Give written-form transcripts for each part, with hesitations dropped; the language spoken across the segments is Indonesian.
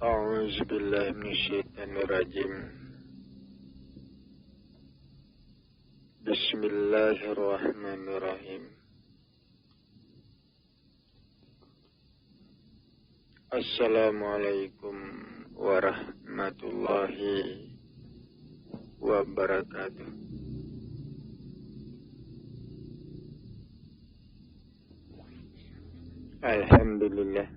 أعوذ بالله من الشيطان الرجيم. بسم الله الرحمن الرحيم. Assalamualaikum warahmatullahi wabarakatuh. Alhamdulillah.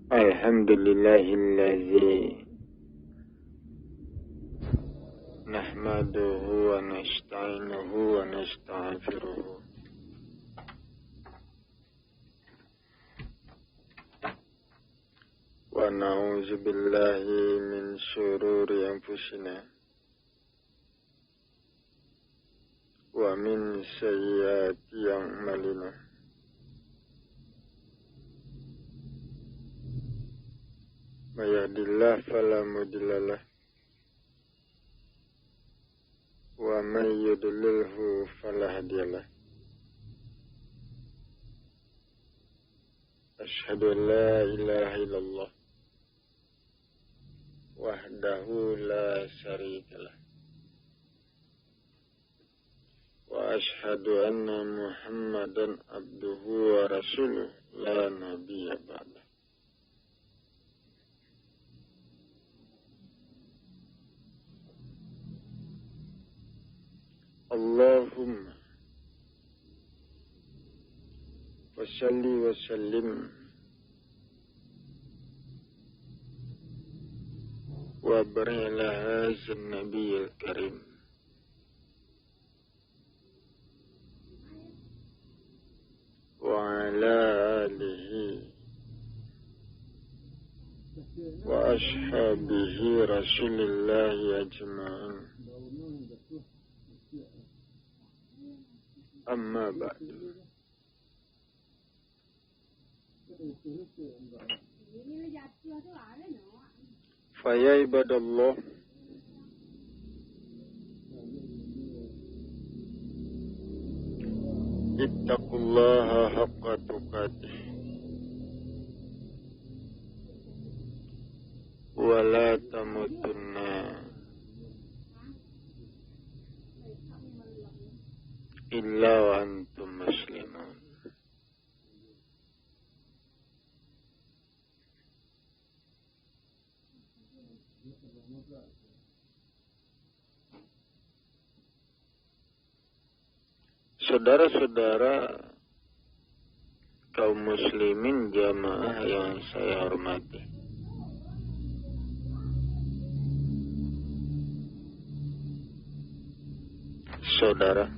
Alhamdulillahillazi nahmaduhu wa nasta'inuhu wa nastaghfiruhu wa na'udzu billahi min syururi anfusina wa min sayyiati a'malina. May yahdihillahu fala mudilla lahu wa may yudlilhu fala hadiya lahu. Asyhadu an la ilaha illallah wahdahu la syarika lah wa asyhadu anna Muhammadan abduhu wa rasuluh la nabiyya ba'dah. Allahumma wa salli wa sallim wa barik ala hadzal nabiyil karim wa ala alihi wa ashabihi rasulillahi ajma'in. Amma ba'du. Faya ibadallah, ittaqullaha haqqa tuqatih wa la tamutunna illa wa antum muslimun. Saudara-saudara kaum muslimin jamaah yang saya hormati, saudara,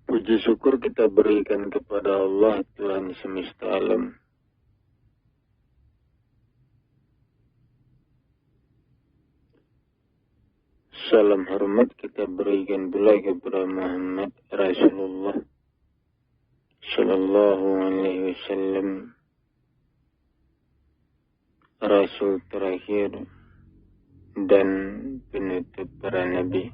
puji syukur kita berikan kepada Allah Tuhan semesta alam. Salam hormat kita berikan pula kepada Muhammad Rasulullah Sallallahu Alaihi Wasallam, Rasul terakhir dan penutup para nabi.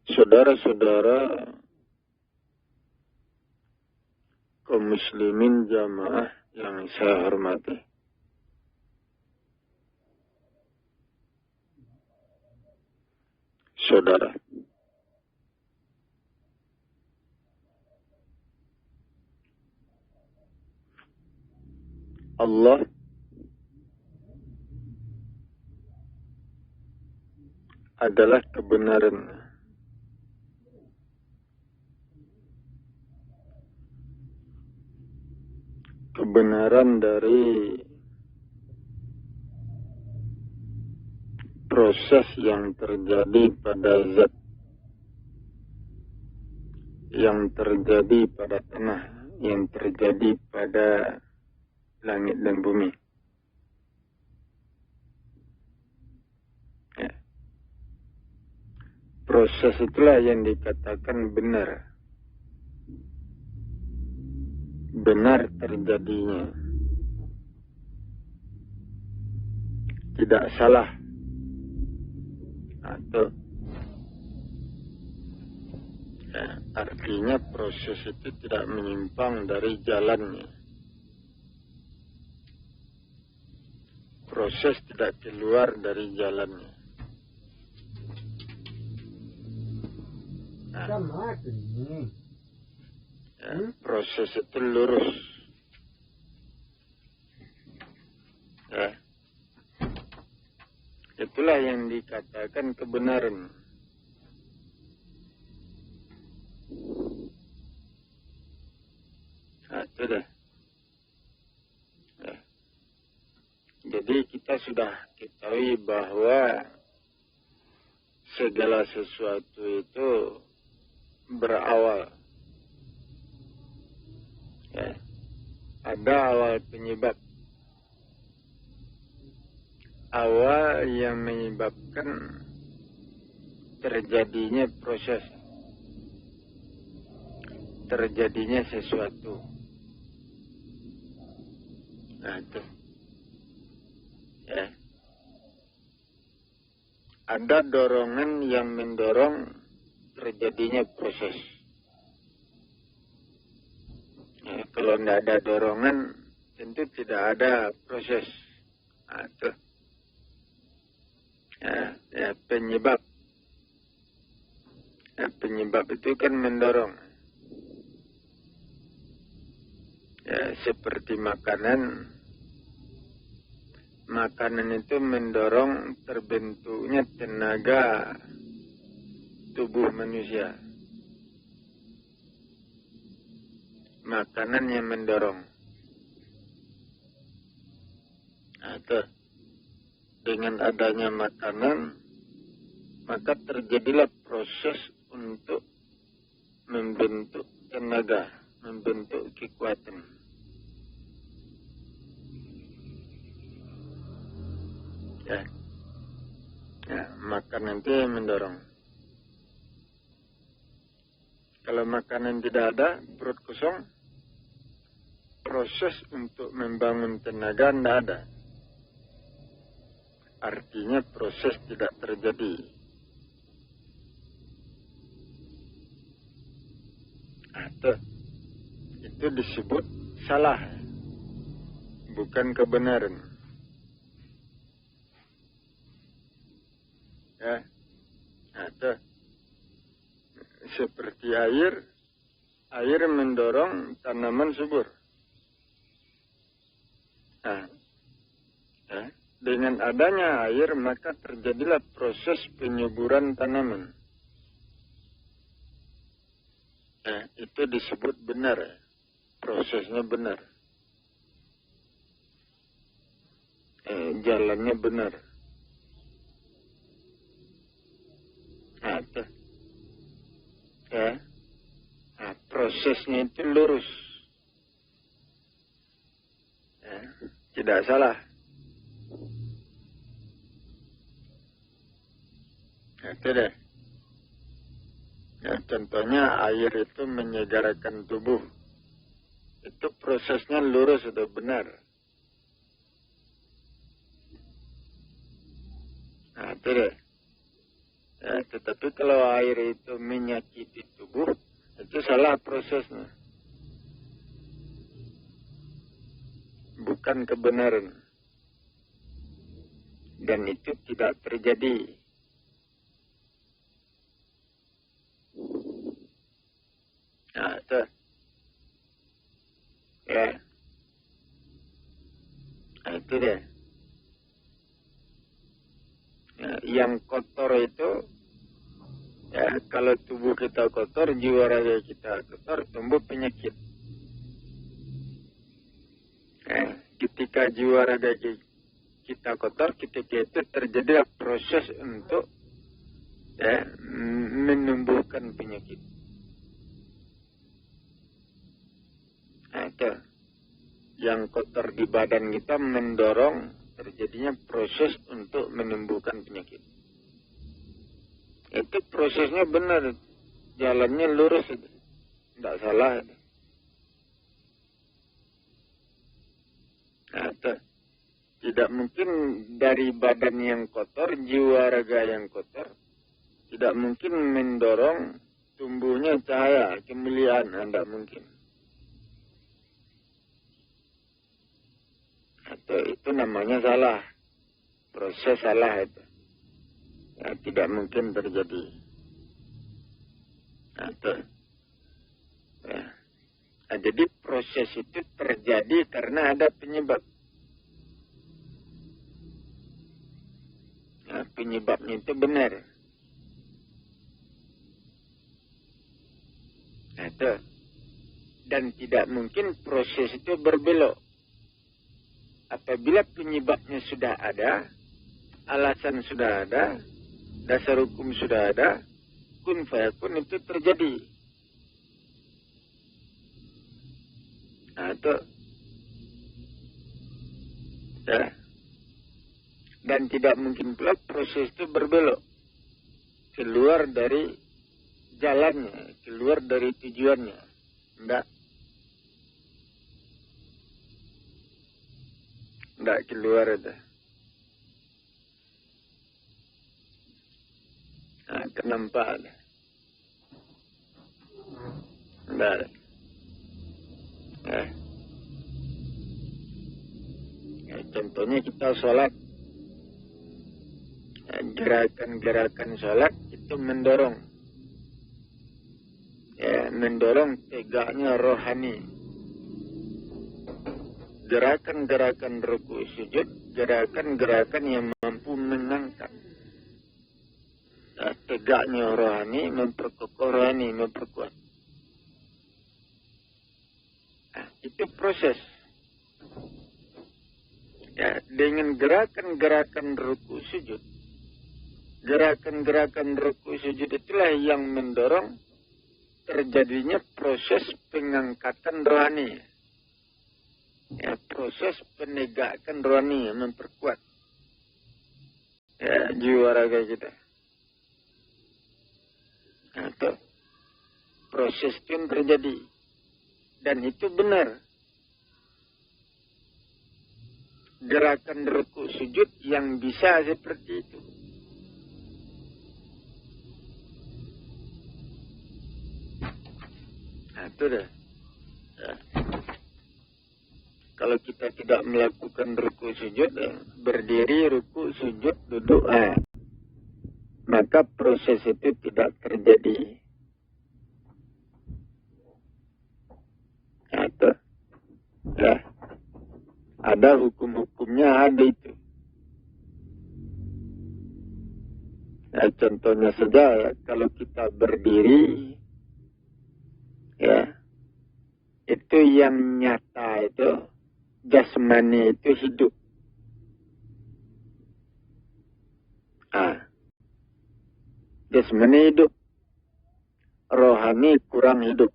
Saudara-saudara kaum muslimin jamaah yang saya hormati, saudara, Allah adalah kebenaran. Kebenaran dari proses yang terjadi pada zat, yang terjadi pada tanah, yang terjadi pada langit dan bumi. proses itulah yang dikatakan benar. Benar terjadinya, tidak salah, atau artinya proses itu tidak menyimpang dari jalannya. Proses tidak keluar dari jalannya. Proses itu lurus. Itulah yang dikatakan kebenaran. Itu dah. Jadi kita sudah ketahui bahwa segala sesuatu itu berawal. Ada awal penyebab. Awal yang menyebabkan terjadinya proses. Terjadinya sesuatu. Itu. Ada dorongan yang mendorong terjadinya proses. Kalau tidak ada dorongan, tentu tidak ada proses. Itu. Penyebab. Penyebab itu kan mendorong. Seperti makanan. Makanan itu mendorong terbentuknya tenaga tubuh manusia. Makanan yang mendorong. Itu. Dengan adanya makanan, maka terjadilah proses untuk membentuk tenaga, membentuk kekuatan. Makanan itu yang mendorong. Kalau makanan tidak ada, perut kosong, proses untuk membangun tenaga tidak ada. Artinya proses tidak terjadi. Itu disebut salah, bukan kebenaran. Seperti air mendorong tanaman subur. Dengan adanya air, maka terjadilah proses penyuburan tanaman. Itu disebut benar. Prosesnya benar. Jalannya benar. Prosesnya itu lurus. Tidak salah. Itu deh. Contohnya air itu menyegarkan tubuh. Itu prosesnya lurus atau benar. Itu deh. Tetapi kalau air itu menyakiti tubuh, itu salah prosesnya. Bukan kebenaran. Dan itu tidak terjadi. Itu. Itu deh. Yang kotor itu, kalau tubuh kita kotor, jiwa raga kita kotor, tumbuh penyakit. Ketika jiwa raga kita kotor, ketika itu terjadi proses untuk menumbuhkan penyakit. Itu. Yang kotor di badan kita mendorong terjadinya proses untuk menumbuhkan penyakit. Itu prosesnya benar, jalannya lurus, tidak salah. Nah, tidak mungkin dari badan yang kotor, jiwa raga yang kotor, tidak mungkin mendorong tumbuhnya cahaya, kemuliaan, tidak mungkin. Atau itu namanya salah, proses salah itu. Ya, tidak mungkin terjadi. Atau, ya. Nah, jadi proses itu terjadi karena ada penyebab. Nah, penyebabnya itu benar. Atau, dan tidak mungkin proses itu berbelok. Apabila penyebabnya sudah ada, alasan sudah ada, dasar hukum sudah ada, kun fayakun itu terjadi. Nah, itu. Ya. Dan tidak mungkin pula proses itu berbelok. Keluar dari jalannya, keluar dari tujuannya. Enggak. Enggak keluar itu. Nah, kenapa ada? Enggak. Ya, contohnya kita sholat. Gerakan-gerakan sholat itu mendorong. Ya, mendorong tegaknya rohani. Gerakan-gerakan ruku sujud, gerakan-gerakan yang mampu mengangkat. Ya, tegaknya rohani, memperkokoh rohani, memperkuat. Nah, itu proses. Ya, dengan gerakan-gerakan ruku sujud, gerakan-gerakan ruku sujud itulah yang mendorong terjadinya proses pengangkatan rohani. Ya, proses penegakan rohani, memperkuat ya, jiwa raga kita. Atau proses itu yang terjadi. Dan itu benar. Gerakan ruku sujud yang bisa seperti itu. Nah, itu dah. Ya. Kalau kita tidak melakukan ruku sujud, berdiri, ruku, sujud, duduk, maka proses itu tidak terjadi. Atau, ya, ada hukum-hukumnya, ada itu. Ya, contohnya saja, ya, kalau kita berdiri, ya, itu yang nyata itu, jasmani itu hidup. Jasmani hidup, rohani kurang hidup.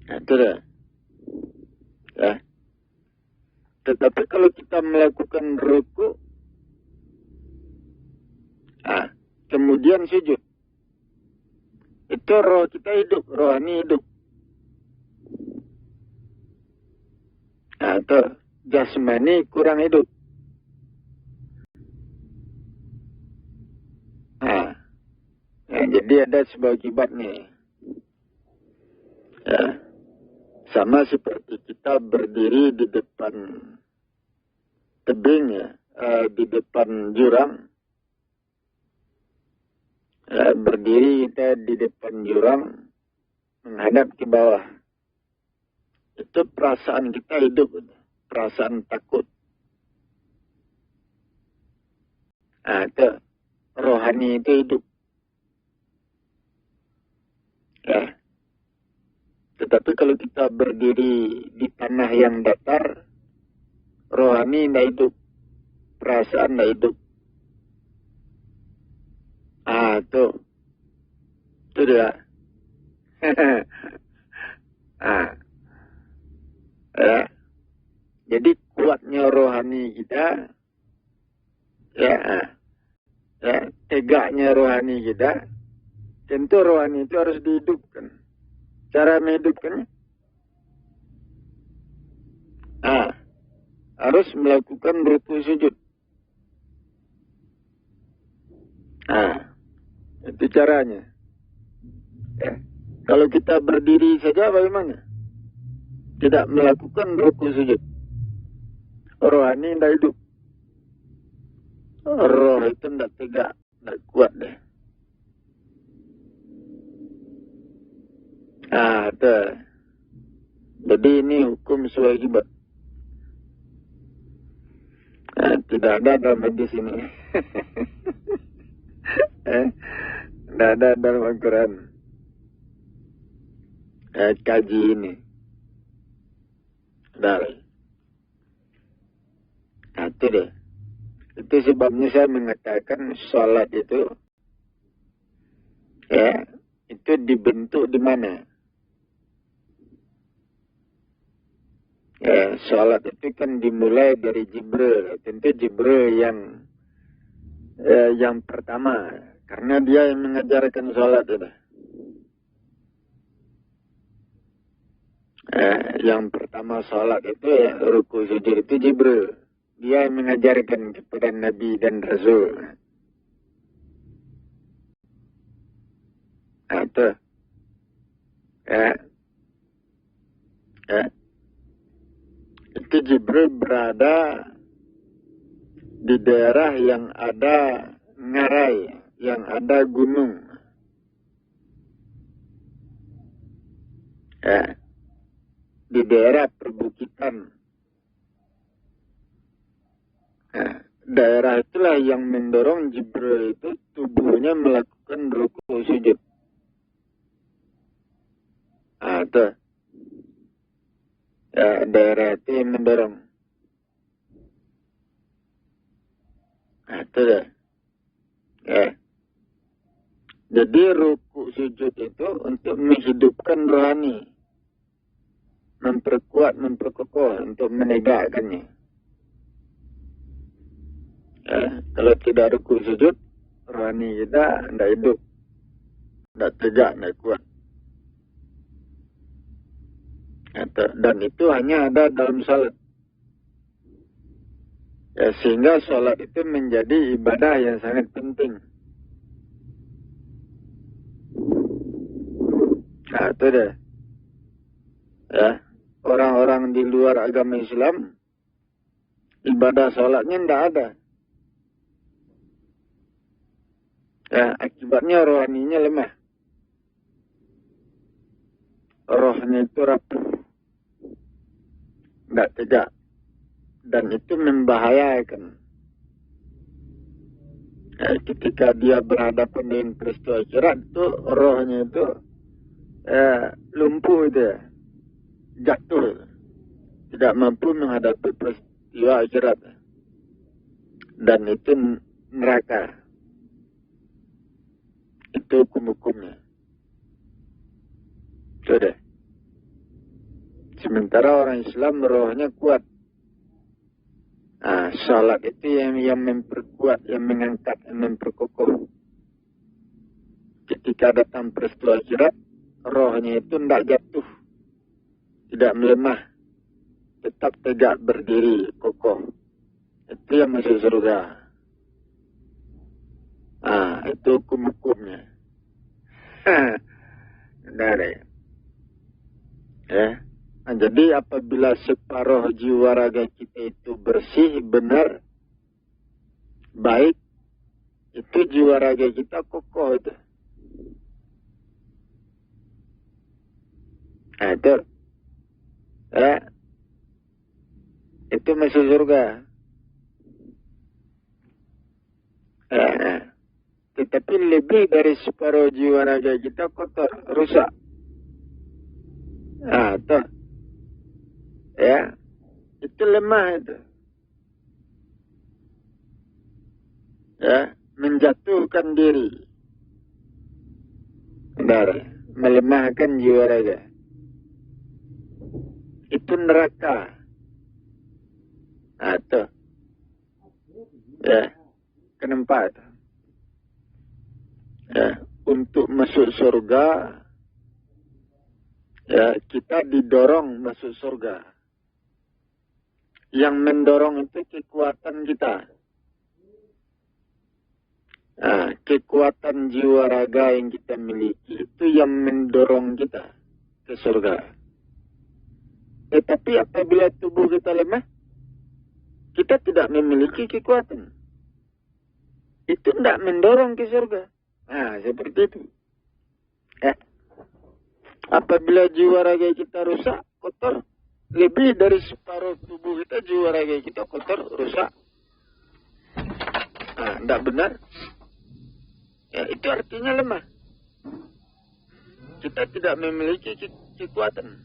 Nah, itu dah. Ya. Tetapi kalau kita melakukan ruku, kemudian sujud, itu roh kita hidup, rohani hidup. Atau jasmani kurang hidup. Jadi ada sebuah akibatnya. Ya. Sama seperti kita berdiri di depan tebing, ya, di depan jurang. Ya, berdiri kita di depan jurang, menghadap ke bawah. Itu perasaan kita hidup, perasaan takut. Itu rohani itu hidup. Ya. Tetapi kalau kita berdiri di tanah yang datar, rohani tidak hidup, perasaan tidak hidup. Itu dia. Ya. Jadi kuatnya rohani kita, ya, ya, tegaknya rohani kita, tentu rohani itu harus dihidupkan. Cara menghidupkannya, harus melakukan ruku sujud. Itu caranya. Ya. Kalau kita berdiri saja bagaimana? Tidak melakukan ruku sujud, rohani tidak hidup. Roh itu tidak tegak, tidak kuat deh. Jadi ini hukum kewajiban. Tidak ada dalam hadis ini. Tidak ada dalam Al-Quran. Kaji ini. Dari. Itu deh. Itu sebabnya saya mengatakan sholat itu, ya, itu dibentuk di mana? Ya, sholat itu kan dimulai dari Jibril. Tentu Jibril yang pertama, karena dia yang mengajarkan sholat itu. Yang pertama sholat itu ya, ruku sujud itu Jibril. Dia yang mengajarkan kepada Nabi dan Rasul. Itu. Itu Jibril berada di daerah yang ada ngarai, yang ada gunung. Di daerah perbukitan. Daerah itulah yang mendorong Jibril itu tubuhnya melakukan ruku sujud. Itu. Ya, daerah itu yang mendorong. Itu deh. Ya. Jadi ruku sujud itu untuk menghidupkan rohani. Memperkuat, memperkokoh, untuk menegakkannya. Kalau tidak ruku sujud, rohani kita tidak hidup, tidak tegak, tidak kuat. Dan itu hanya ada dalam salat. Sehingga salat itu menjadi ibadah yang sangat penting. Itu deh. Orang-orang di luar agama Islam, ibadah salatnya tidak ada. Akibatnya rohaninya lemah. Rohnya itu rapuh, tidak tegak, dan itu membahayakan. Ketika dia berhadapan dengan peristiwa akhirat itu, rohnya itu lumpuh itu, jatuh, tidak mampu menghadapi peristiwa akhirat, dan itu neraka. Itu hukum-hukumnya. Sudah. Sementara orang Islam rohnya kuat. Salat itu yang memperkuat, yang mengangkat, yang memperkokoh. Ketika datang peristiwa akhirat, rohnya itu tidak jatuh, tidak melemah, tetap tegak berdiri, kokoh. Itu yang masuk surga. Itu hukum-hukumnya. Dari. Jadi apabila separuh jiwa raga kita itu bersih, benar, baik, itu jiwa raga kita kokoh itu. Itu. Itu masuk surga. Tetapi lebih dari separuh jiwa raga kita kotor, rusak. Itu. Itu lemah itu. Menjatuhkan diri. Melemahkan jiwa raga. Itu neraka. Itu. Kenapa itu? Ya, untuk masuk surga, ya, kita didorong masuk surga. Yang mendorong itu kekuatan kita. Nah, kekuatan jiwa raga yang kita miliki itu yang mendorong kita ke surga. Tetapi apabila tubuh kita lemah, kita tidak memiliki kekuatan. Itu tidak mendorong ke surga. Nah, seperti itu. Apabila jiwa raga kita rusak, kotor, lebih dari separuh tubuh kita, jiwa raga kita kotor, rusak. Nah, tidak benar. Ya, itu artinya lemah. Kita tidak memiliki kekuatan.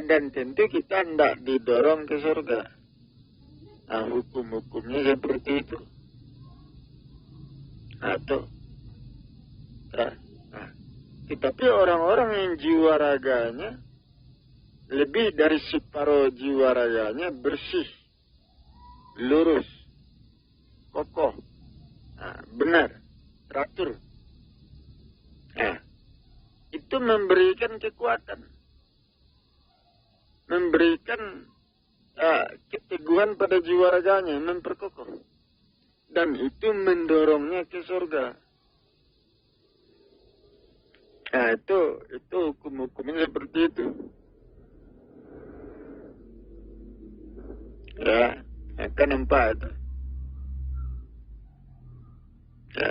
Dan tentu kita tidak didorong ke surga. Nah, hukum-hukumnya seperti itu. Tetapi orang-orang yang jiwa raganya lebih dari separuh jiwa raganya bersih, lurus, kokoh, benar, teratur. Itu memberikan kekuatan, memberikan keteguhan pada jiwa raganya, memperkokoh. Dan itu mendorongnya ke surga. Nah, itu hukum-hukumnya seperti itu. Ya, akan nampak itu. Ya,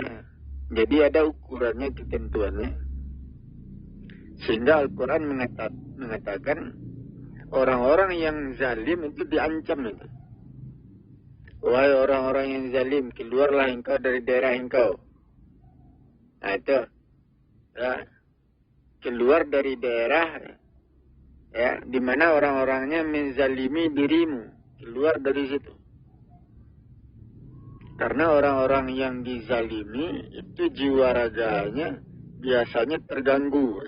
jadi ada ukurannya, ketentuannya. Sehingga Al-Quran mengatakan orang-orang yang zalim itu diancam itu. Wahai orang-orang yang zalim, keluarlah engkau dari daerah engkau. Nah, itu. Ya. Keluar dari daerah, ya, di mana orang-orangnya menzalimi dirimu. Keluar dari situ. Karena orang-orang yang dizalimi itu jiwa raganya biasanya terganggu.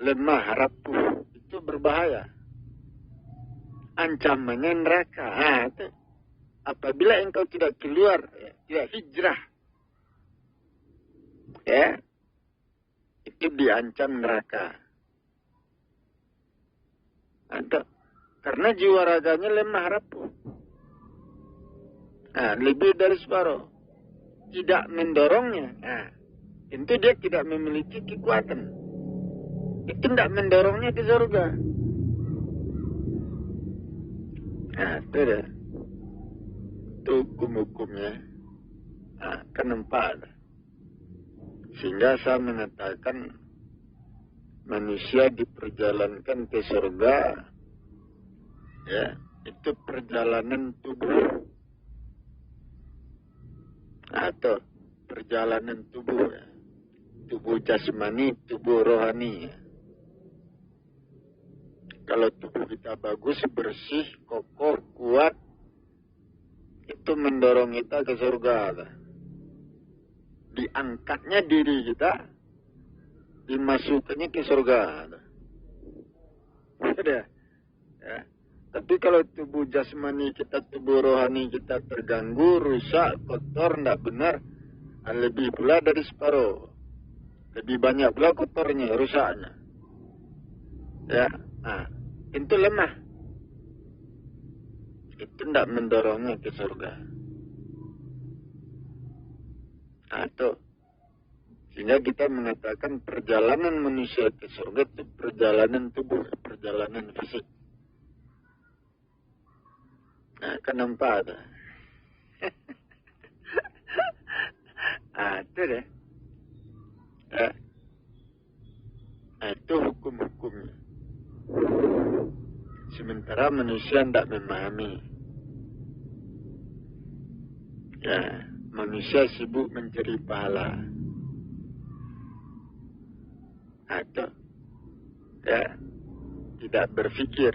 Lemah, rapuh, itu berbahaya. Ancamannya neraka. Itu. Apabila engkau tidak keluar, ya, tidak hijrah, ya, itu diancam neraka. Ada. Karena jiwa raganya lemah, rapuh. Lebih dari separuh. Tidak mendorongnya. Tentu dia tidak memiliki kekuatan. Itu tidak mendorongnya ke surga. Itu dah. Itu hukum-hukumnya. Kan nampak. Sehingga saya mengatakan manusia diperjalankan ke surga, ya, itu perjalanan tubuh. Atau perjalanan tubuh, ya. Tubuh jasmani, tubuh rohani. Ya. Kalau tubuh kita bagus, bersih, kokoh, kuat, itu mendorong kita ke surga. Diangkatnya diri kita, dimasukkannya ke surga. Sudah. Ya. Tapi kalau tubuh jasmani kita, tubuh rohani kita terganggu, rusak, kotor, tidak benar, lebih pula dari separuh. Lebih banyak pula kotornya, rusaknya. Ya, itu lemah. Itu tidak mendorongnya ke surga. Itu. Sehingga kita mengatakan perjalanan manusia ke surga itu perjalanan tubuh, perjalanan fisik. Kan nampak ada. Itu deh. Itu hukum-hukumnya. Sementara manusia tidak memahami. Ya, manusia sibuk mencari pahala. Atau ya, tidak berpikir.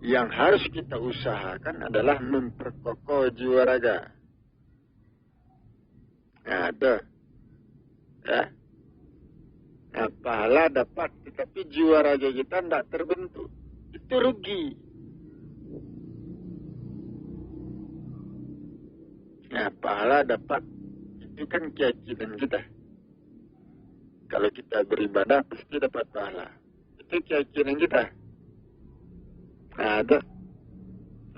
Yang harus kita usahakan adalah memperkokoh jiwa raga. Ada. Ya. Pahala dapat, tetapi jiwa raga kita tidak terbentuk. Itu rugi. Nah, pahala dapat. Itu kan keyakinan kita. Kalau kita beribadah, pasti dapat pahala. Itu keyakinan kita. Nah,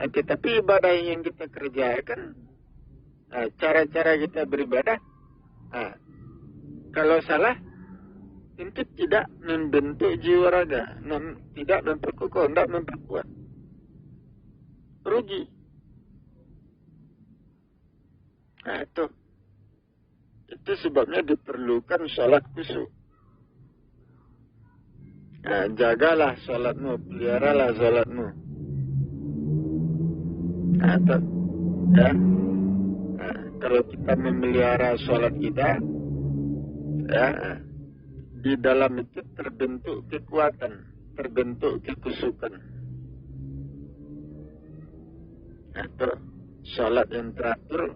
tetapi ibadah yang kita kerjakan, cara-cara kita beribadah, kalau salah, tentu tidak membentuk jiwa raga, tidak memperkokoh, tidak memperkuat. Rugi. Nah, itu sebabnya diperlukan sholat khusyuk. Nah, jagalah sholatmu, peliharalah sholatmu. Nah, ya. Nah, kalau kita memelihara sholat kita, ya, di dalam itu terbentuk kekuatan, terbentuk kekusukan. Nah, sholat yang teratur,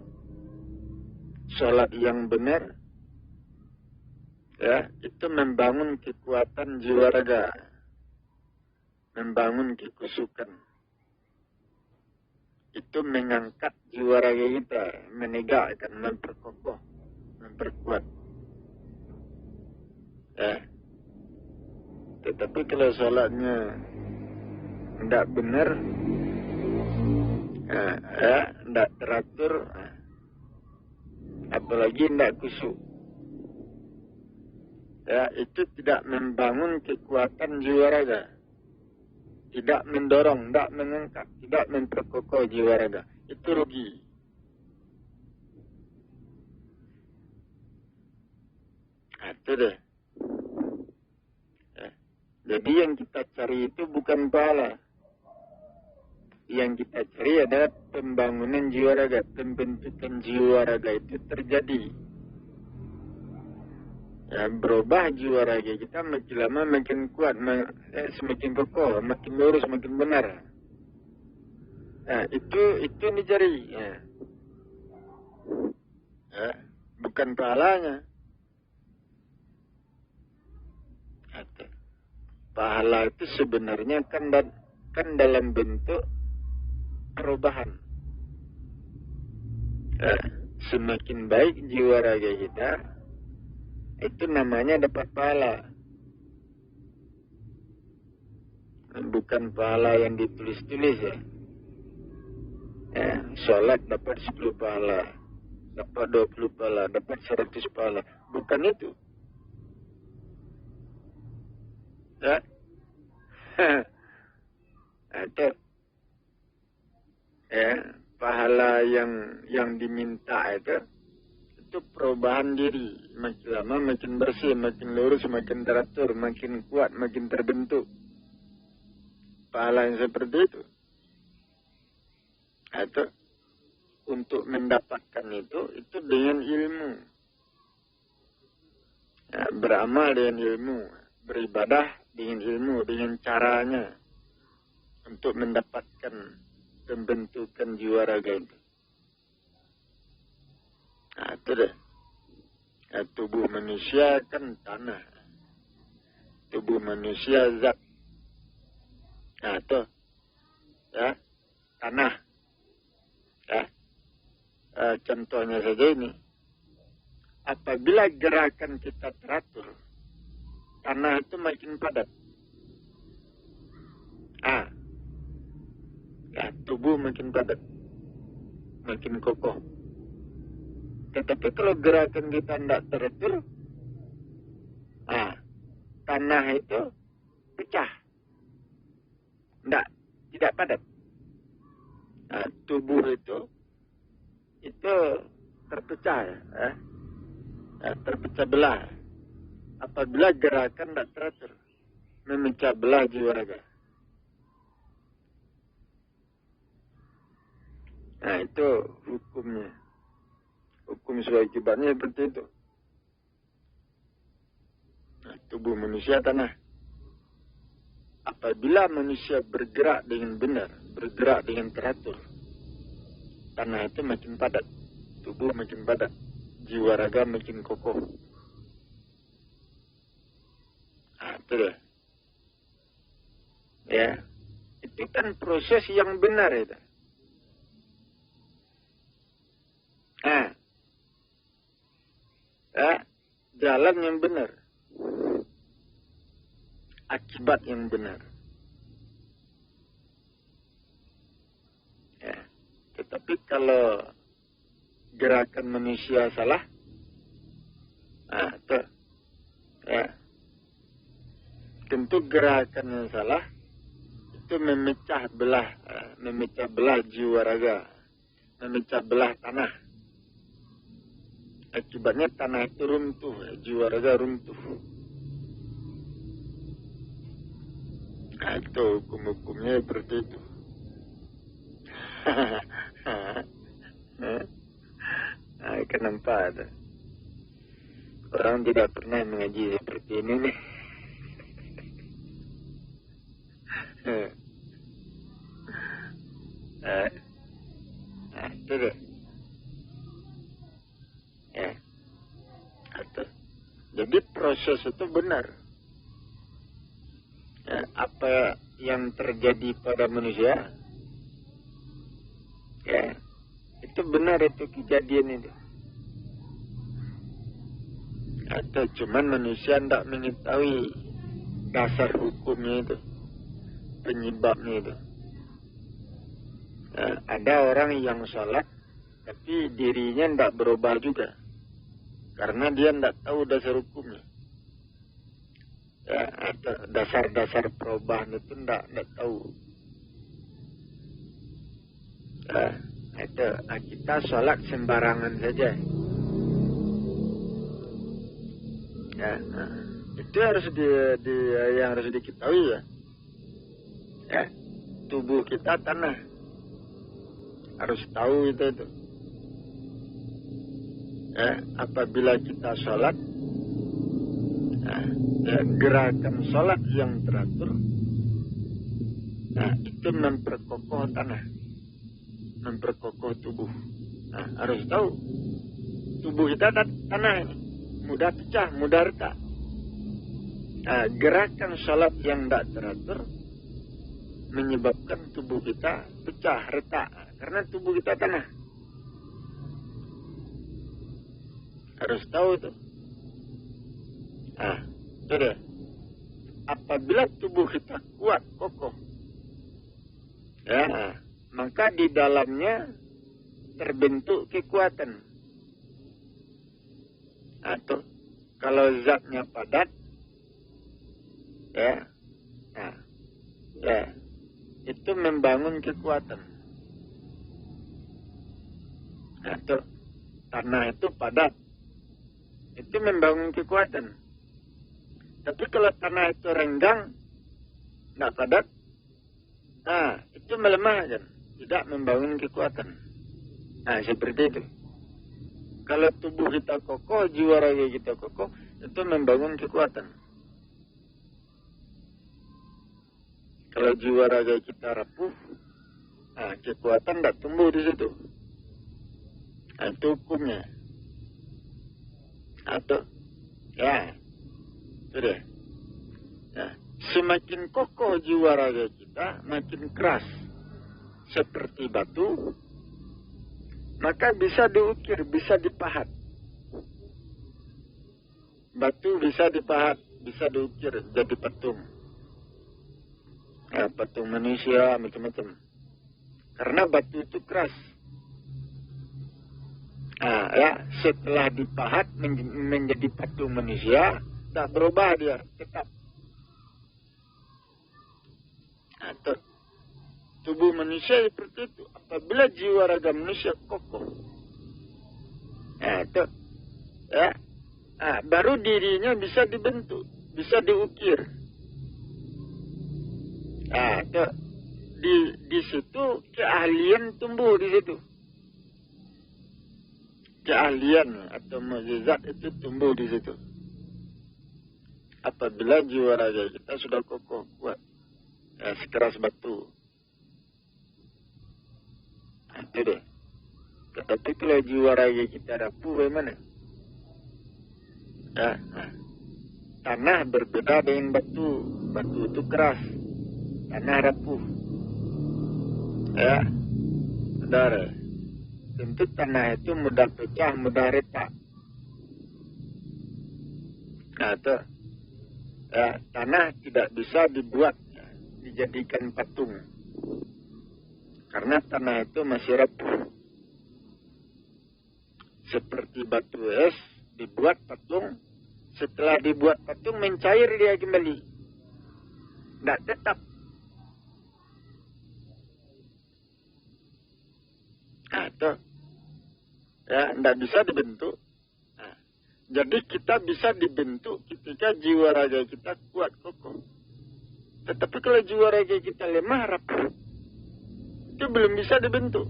sholat yang benar, ya, itu membangun kekuatan jiwa raga, membangun kekusukan. Itu mengangkat jiwa raga kita, menegakkan, memperkokoh, memperkuat. Ya. Tetapi kalau sholatnya tidak benar, tidak teratur, apalagi tidak khusyuk, ya, itu tidak membangun kekuatan jiwa raga, tidak mendorong, tidak mengangkat, tidak memperkokoh jiwa raga. Itu rugi. Itu deh. Ya. Jadi yang kita cari itu bukan pahala. Yang kita cari adalah pembangunan jiwa raga, pembentukan jiwa raga itu terjadi. Ya, berubah jiwa raga kita makin lama makin kuat, semakin kokoh, makin lurus, makin benar. Nah, itu dicari. Ya. Ya, bukan pahalanya. Pahala itu sebenarnya kan dalam bentuk perubahan. Ya, semakin baik jiwa raga kita, itu namanya dapat pahala. Bukan pahala yang ditulis-tulis ya. Sholat dapat 10 pahala, dapat 20 pahala, dapat 100 pahala. Bukan itu. Ya. Itu. Ya, pahala yang diminta itu perubahan diri. Makin lama makin bersih, makin lurus, makin teratur, makin kuat, makin terbentuk. Pahala yang seperti itu. Itu untuk mendapatkan itu dengan ilmu. Ya, beramal dengan ilmu, beribadah dengan ilmu, dengan caranya untuk mendapatkan pembentukan jiwa raga itu. Nah, itu deh. Ya, tubuh manusia kan tanah. Tubuh manusia zat. Nah, itu. Ya, tanah. Ya. Contohnya saja ini. Apabila gerakan kita teratur, tanah itu makin padat. Ya, tubuh makin padat, makin kokoh. Tetapi kalau gerakan kita tidak teratur, tanah itu pecah, tidak padat. Tubuh itu terpecah, terpecah belah. Apabila gerakan tidak teratur, memecah belah jiwa raga. Nah, itu hukumnya. Hukum sesuai akibatnya seperti itu. Nah, tubuh manusia tanah. Apabila manusia bergerak dengan benar, bergerak dengan teratur, tanah itu makin padat, tubuh makin padat, jiwa raga makin kokoh. Nah, itu deh. Ya, itu kan proses yang benar itu. jalan yang benar, akibat yang benar. Ya. Tetapi kalau gerakan manusia salah, ya, tentu gerakan yang salah itu memecah belah jiwa raga, memecah belah tanah. Akibatnya tanah itu runtuh, jiwa raga runtuh. Nah, itu hukum-hukumnya seperti itu. Nah, kenapa ada? Orang tidak pernah mengaji seperti ini nih. Nah, itu deh. Ya. Jadi proses itu benar. Ya, apa yang terjadi pada manusia, ya, itu benar, itu kejadian itu. Atau cuman manusia tidak mengetahui dasar hukumnya itu, penyebabnya itu. Ya, ada orang yang salat tapi dirinya tidak berubah juga, karena dia tidak tahu dasar hukumnya. Ya, dasar-dasar perubahan itu tidak tahu. Ya, itu kita sholat sembarangan saja. Ya, itu harus yang harus diketahui ya. Ya, tubuh kita tanah, harus tahu itu. Ya, apabila kita sholat, ya, gerakan sholat yang teratur, nah, itu memperkokoh tanah, memperkokoh tubuh. Nah, harus tahu tubuh kita tanah ini mudah pecah, mudah retak. Nah, gerakan sholat yang tidak teratur menyebabkan tubuh kita pecah, retak, karena tubuh kita tanah. Harus tahu itu. Nah, itu deh. Apabila tubuh kita kuat, kokoh, ya, maka di dalamnya terbentuk kekuatan. Atau kalau zatnya padat, ya, nah, ya, itu membangun kekuatan. Atau tanah itu padat, itu membangun kekuatan. Tapi kalau tanah itu renggang, tidak padat, nah, itu melemahkan, tidak membangun kekuatan. Nah, seperti itu. Kalau tubuh kita kokoh, jiwa raga kita kokoh, itu membangun kekuatan. Kalau jiwa raga kita rapuh, nah, kekuatan tidak tumbuh di situ. Nah, itu hukumnya. Atau, ya, itu deh. Nah, semakin kokoh jiwa raga kita, makin keras seperti batu, maka bisa diukir, bisa dipahat. Batu bisa dipahat, bisa diukir jadi patung. Ya, patung manusia, macam-macam. Karena batu itu keras. Nah, ya, setelah dipahat menjadi patung manusia, tak berubah dia, tetap. Nah, tubuh manusia seperti itu. Apabila jiwa raga manusia kokoh, nah, itu, ya, nah, baru dirinya bisa dibentuk, bisa diukir. Nah, itu, di situ keahlian tumbuh di situ. Keahlian atau mukjizat itu tumbuh di situ. Apabila jiwa raga kita sudah kokoh, kuat, ya, sekeras batu. Itu deh. Tetapi kalau jiwa raga kita rapuh, bagaimana? Ya, nah, tanah berbeda dengan batu. Batu itu keras, tanah rapuh. Ya, saudara, tentu tanah itu mudah pecah, mudah retak. Nah, itu ya, tanah tidak bisa dibuat ya, dijadikan patung karena tanah itu masih rapuh. Seperti batu es dibuat patung, setelah dibuat patung mencair dia kembali, tidak tetap. Nah, itu ya, tidak bisa dibentuk. Nah, jadi kita bisa dibentuk ketika jiwa raga kita kuat kokoh. Tetapi kalau jiwa raga kita lemah rapuh, itu belum bisa dibentuk.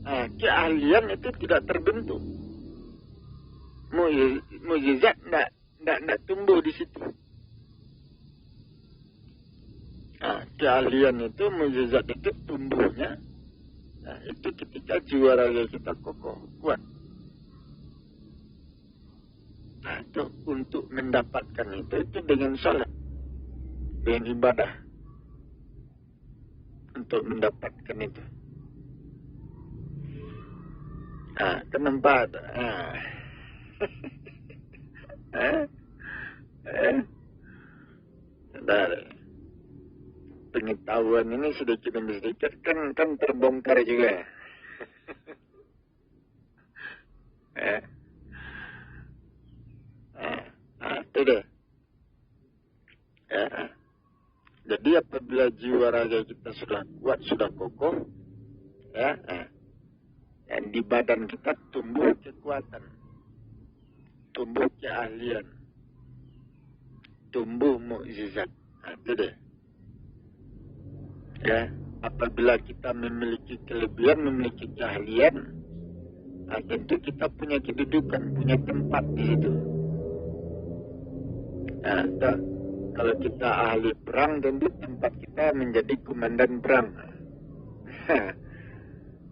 Nah, keahlian itu tidak terbentuk. Mukjizat tidak tumbuh di situ. Nah, keahlian itu, mukjizat itu tumbuhnya, nah, itu ketika jiwa raga kita kokoh, kuat. Nah, itu untuk mendapatkan itu dengan sholat, dengan ibadah, untuk mendapatkan itu. Nah, keempat, pengetahuan ini sedikit demi sedikit kan terbongkar juga. Itu deh. Jadi apabila jiwa raga kita sudah kuat, sudah kokoh, dan di badan kita tumbuh kekuatan, tumbuh keahlian, tumbuh mukjizat. Itu deh. Ya, apabila kita memiliki kelebihan, memiliki keahlian, tentu kita punya kedudukan, punya tempat di situ. Nah, kalau kita ahli perang, tentu tempat kita menjadi komandan perang.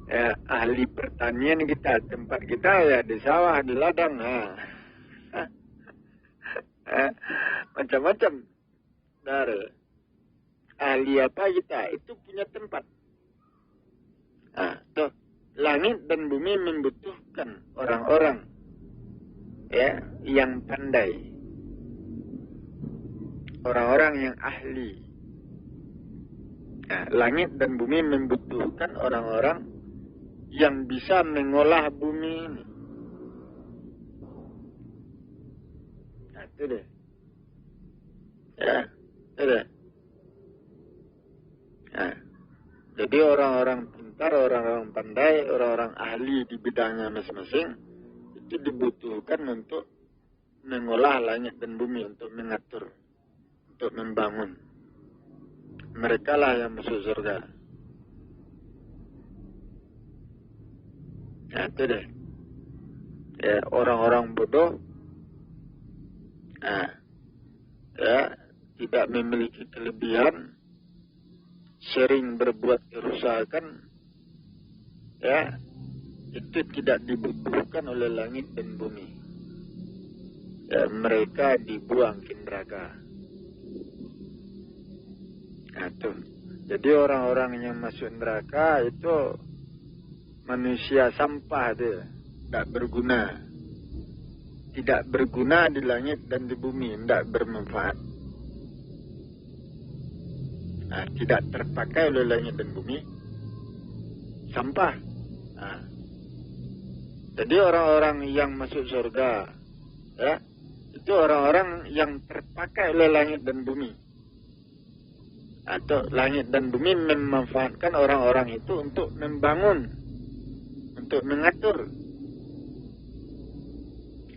Ya, ahli pertanian kita, tempat kita ya di sawah, di ladang. Macam-macam. Dari ahli apa kita, itu punya tempat. Tuh, langit dan bumi membutuhkan orang-orang ya yang pandai, orang-orang yang ahli. Nah, langit dan bumi membutuhkan orang-orang yang bisa mengolah bumi ini. Nah, itu deh. Ya, itu deh. Nah, jadi orang-orang pintar, orang-orang pandai, orang-orang ahli di bidangnya masing-masing itu dibutuhkan untuk mengolah langit dan bumi, untuk mengatur, untuk membangun. Mereka lah yang masuk surga. Nah, itu deh. Ya, orang-orang bodoh, ya, tidak memiliki kelebihan, sering berbuat kerusakan, ya, itu tidak dibutuhkan oleh langit dan bumi. Ya, mereka dibuang ke neraka. Nah, tuh. Jadi orang-orang yang masuk neraka itu manusia sampah dia, tidak berguna. Tidak berguna di langit dan di bumi, tidak bermanfaat. Nah, tidak terpakai oleh langit dan bumi, sampah. Nah, jadi orang-orang yang masuk surga, ya, itu orang-orang yang terpakai oleh langit dan bumi. Atau langit dan bumi memanfaatkan orang-orang itu untuk membangun, untuk mengatur,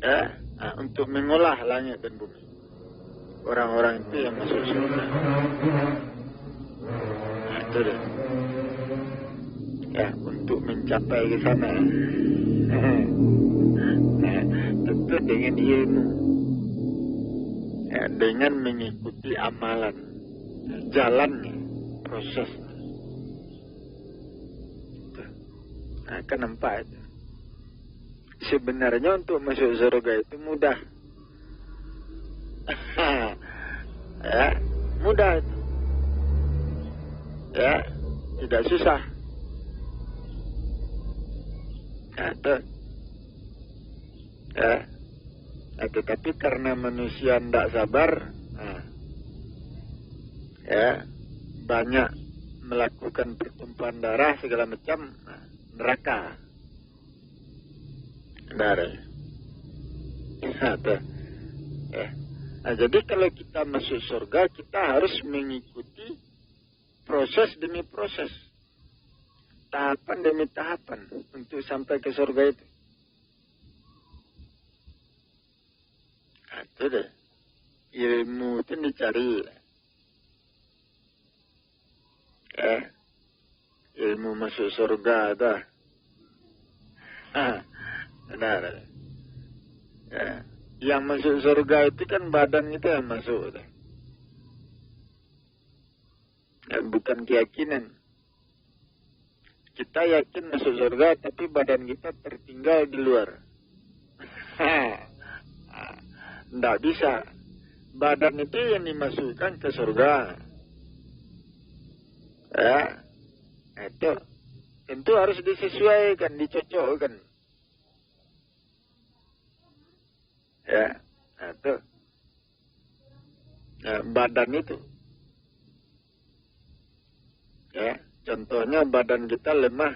ya, untuk mengolah langit dan bumi. Orang-orang itu yang masuk surga. Nah, itu deh. Ya, untuk mencapai ke sana. Nah, tentu dengan ilmu. Ya, dengan mengikuti amalan, jalannya, prosesnya. Nah, kan nampak itu. Sebenarnya untuk masuk surga itu mudah. Ya, mudah itu. Ya, tidak susah. Nah, itu. Ya, nah, tetapi karena manusia tidak sabar, banyak melakukan pertumpahan darah segala macam, neraka. Jadi kalau kita masuk surga, kita harus mengikuti proses demi proses, tahapan demi tahapan untuk sampai ke surga itu. Itu deh, ilmu itu dicari. Ilmu masuk surga dah. Benar. Yang masuk surga itu kan badan itu yang masuk. Bukan keyakinan. Kita yakin masuk surga, tapi badan kita tertinggal di luar. Tidak bisa. Badan itu yang dimasukkan ke surga. Itu tentu harus disesuaikan, dicocokkan. Itu badan itu. Contohnya badan kita lemah.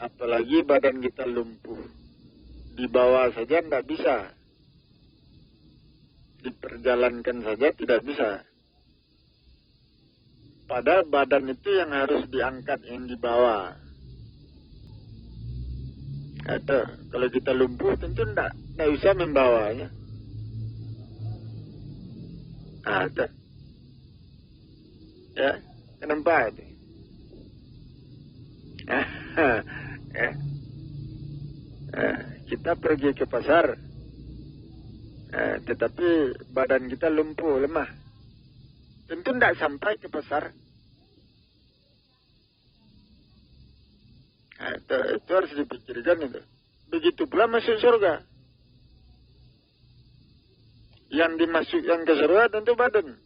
Apalagi badan kita lumpuh. Dibawa saja tidak bisa. Diperjalankan saja tidak bisa. Padahal badan itu yang harus diangkat, yang dibawa. Atau kalau kita lumpuh tentu tidak bisa membawanya. Ada. Kenapa itu? Kita pergi ke pasar, tetapi badan kita lumpuh, lemah. Tentu tidak sampai ke pasar. Itu harus dipikirkan itu. Begitu pula masuk surga. Yang dimasukkan ke surga tentu badan.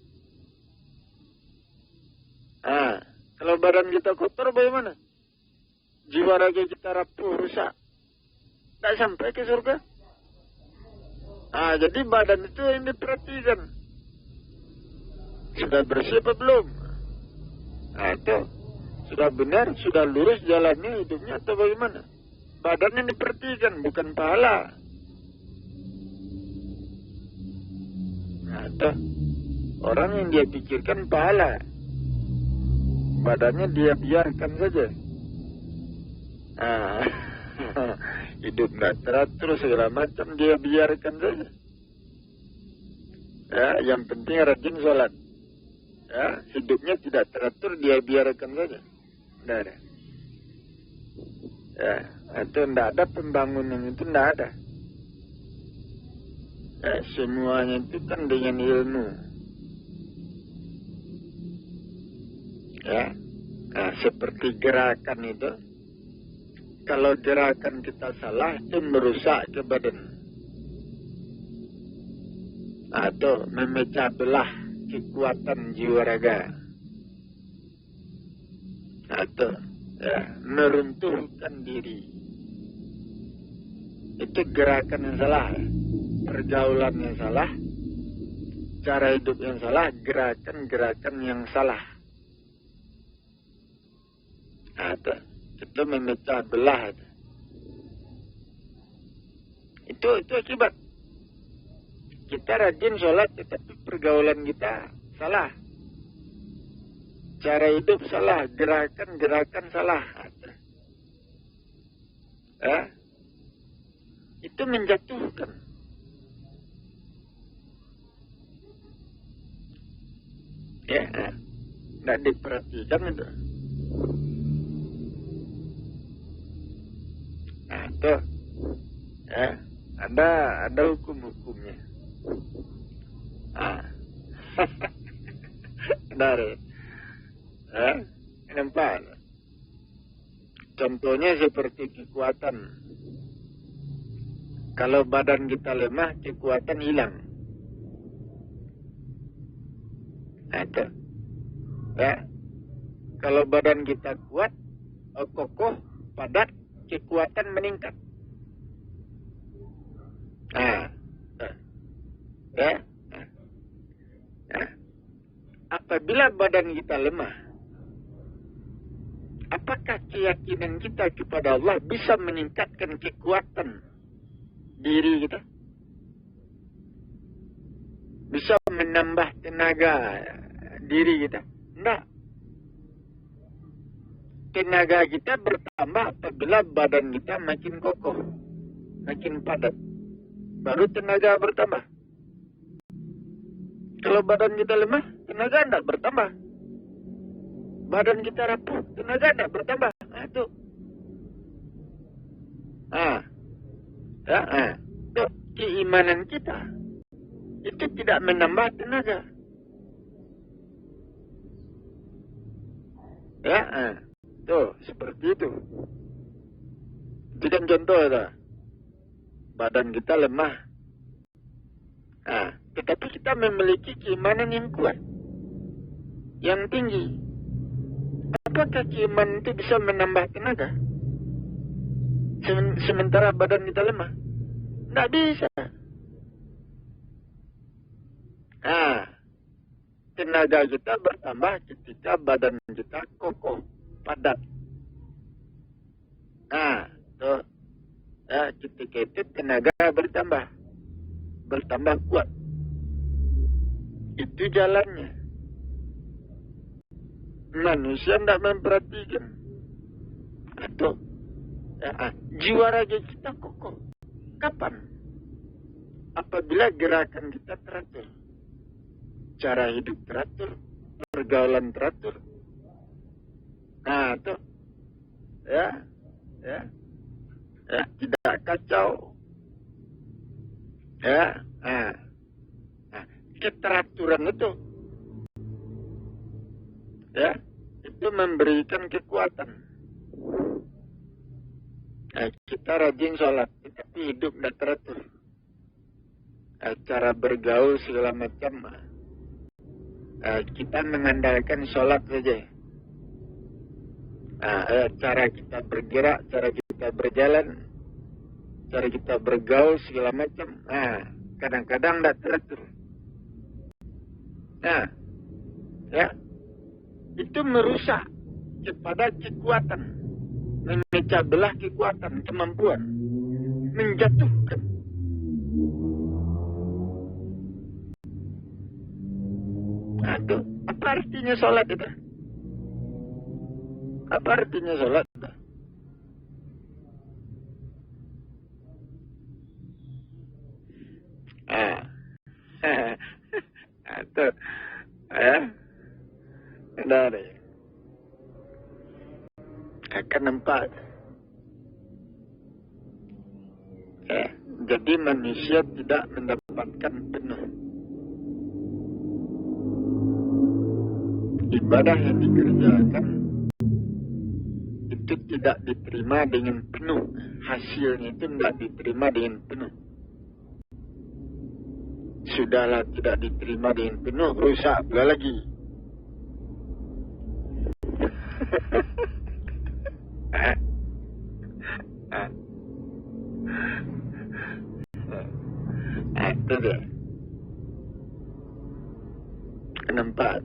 Kalau badan kita kotor bagaimana? Jiwa raga kita rapuh, rusak. Tak sampai ke surga. Jadi badan itu yang diperhatikan. Sudah bersih apa belum? Itu. Sudah benar, sudah lurus jalannya hidupnya atau bagaimana? Badan yang diperhatikan, bukan pahala. Itu. Orang yang dia pikirkan pahala. Badannya dia biarkan saja. Hidup nggak teratur segala macam dia biarkan saja. Yang penting rajin sholat. Hidupnya tidak teratur dia biarkan saja. Tidak ada. Itu tidak ada pembangunan, itu tidak ada. Semuanya itu kan dengan ilmu. Seperti gerakan itu. Kalau gerakan kita salah, itu merusak ke badan. Atau memecah belah kekuatan jiwa raga. Atau meruntuhkan diri. Itu gerakan yang salah. Pergaulan yang salah. Cara hidup yang salah. Gerakan-gerakan yang salah. Atau itu memecah belah. Itu akibat. Kita rajin sholat, tetapi pergaulan kita salah. Cara hidup salah, gerakan-gerakan salah. Itu menjatuhkan. Tidak diperhatikan itu. Tuh. Ada hukum-hukumnya. Dari. Nampak. Contohnya seperti kekuatan. Kalau badan kita lemah, kekuatan hilang. Itu. Kalau badan kita kuat, kokoh, padat, kekuatan meningkat. Nah, ya. Nah, apabila badan kita lemah, apakah keyakinan kita kepada Allah bisa meningkatkan kekuatan diri kita? Bisa menambah tenaga diri kita? Tidak. Tenaga kita bertambah apabila badan kita makin kokoh, makin padat. Baru tenaga bertambah. Kalau badan kita lemah, tenaga tidak bertambah. Badan kita rapuh, tenaga tidak bertambah. Nah, itu. Itu keimanan kita. Itu tidak menambah tenaga. Tuh, seperti itu. Itu kan contoh itu. Badan kita lemah. Tetapi kita memiliki keimanan yang kuat, yang tinggi. Apakah keimanan itu bisa menambah tenaga? Sementara badan kita lemah? Tidak bisa. Tenaga kita bertambah ketika badan kita kokoh, padat. Tuh. Ketika itu tenaga bertambah kuat. Itu jalannya. Manusia tidak memperhatikan. Atau jiwa raga kita kokoh. Kapan? Apabila gerakan kita teratur, cara hidup teratur, pergaulan teratur. Tuh. Tidak kacau. Keteraturan itu, itu memberikan kekuatan. Kita rajin sholat, tetapi hidup tidak teratur. Cara bergaul segala macam, kita mengandalkan sholat saja. Cara kita bergerak, cara kita berjalan, cara kita bergaul segala macam, kadang-kadang tidak teratur. Itu merusak kepada kekuatan, memecah belah kekuatan, kemampuan, menjatuhkan. Itu apa artinya sholat itu? Apa artinya sholat itu? Itu dari akan nampak. Jadi manusia tidak mendapatkan penuh. Ibadah yang dikerjakan itu tidak diterima dengan penuh. Hasilnya itu tidak diterima dengan penuh. Sudahlah tidak diterima dengan penuh, rusak pula lagi. Itu dia. Nampak.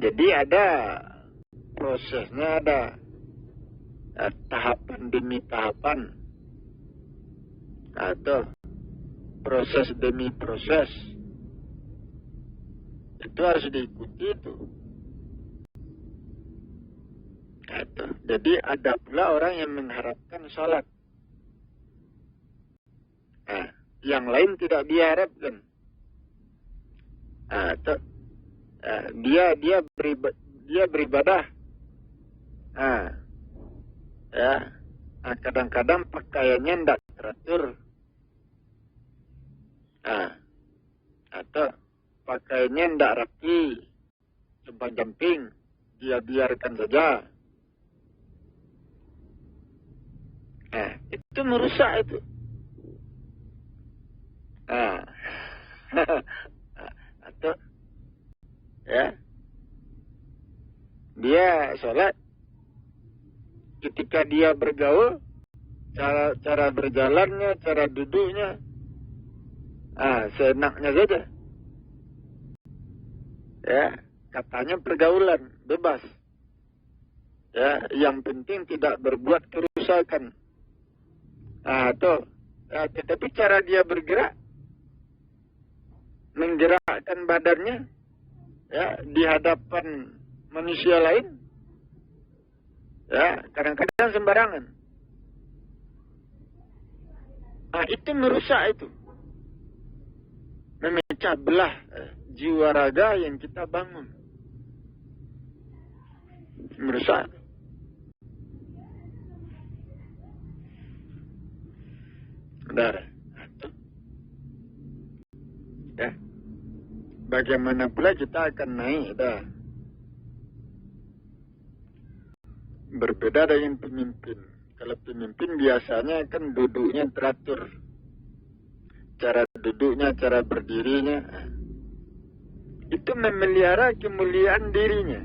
Jadi ada prosesnya, ada tahapan demi tahapan, atau proses demi proses. Itu harus diikuti itu. Jadi ada pula orang yang mengharapkan sholat, yang lain tidak diharapkan. Dia beribadah. Kadang-kadang pakaiannya tidak teratur. Atau pakaiannya tidak rapi, jemping, dia biarkan saja. Itu merusak itu. Atau dia sholat ketika dia bergaul, cara berjalannya, cara duduknya, seenaknya saja. Ya, katanya pergaulan bebas. Ya, yang penting tidak berbuat kerusakan. Tetapi cara dia bergerak, menggerakkan badannya, ya, di hadapan manusia lain, ya, kadang-kadang sembarangan. Itu merusak itu. Memecah belah jiwa raga yang kita bangun. Merusak. Saudara. Ya. Bagaimana pula kita akan naik, berbeda dengan pemimpin. Kalau pemimpin biasanya kan duduknya teratur. Cara duduknya, cara berdirinya, itu memelihara kemuliaan dirinya.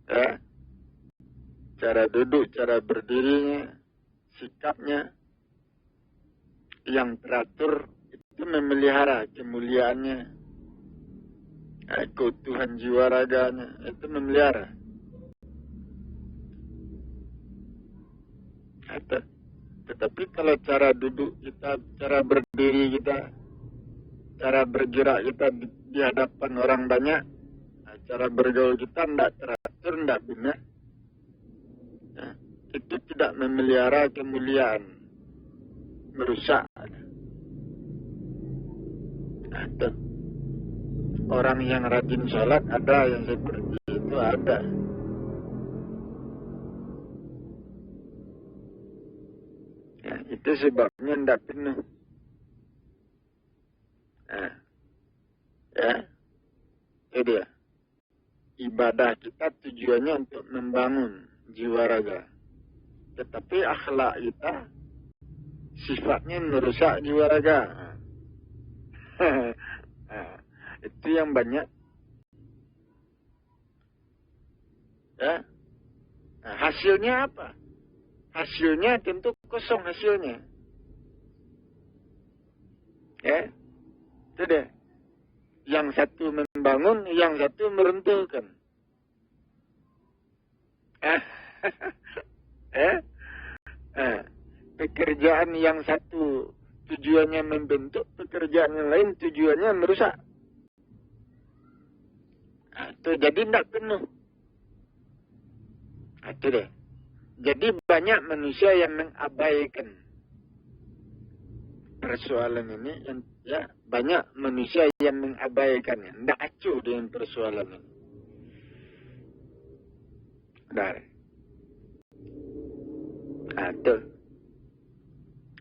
Ya. Cara duduk, cara berdirinya, sikapnya yang teratur itu memelihara kemuliaannya, keutuhan jiwa raganya, itu memelihara. Tetapi kalau cara duduk kita, cara berdiri kita, cara bergerak kita di hadapan orang banyak, cara bergaul kita tidak teratur, tidak benar, itu tidak memelihara kemuliaan, merusak. Orang yang rajin sholat ada yang seperti itu, ada. Ya, itu sebabnya tidak penuh. Ya, itu dia. Ibadah kita tujuannya untuk membangun jiwa raga. Tetapi akhlak kita sifatnya merusak jiwa raga. Itu yang banyak. Ya. Hasilnya apa? Hasilnya tentu kosong hasilnya. Ya. Itu deh. Yang satu membangun, yang satu meruntuhkan. Pekerjaan yang satu tujuannya membentuk, pekerjaan yang lain tujuannya merusak. Itu jadi tidak penuh. Itu deh. Jadi banyak manusia yang mengabaikan persoalan ini, ya, banyak manusia yang mengabaikannya, tidak acuh dengan persoalan ini. Benar. Itu.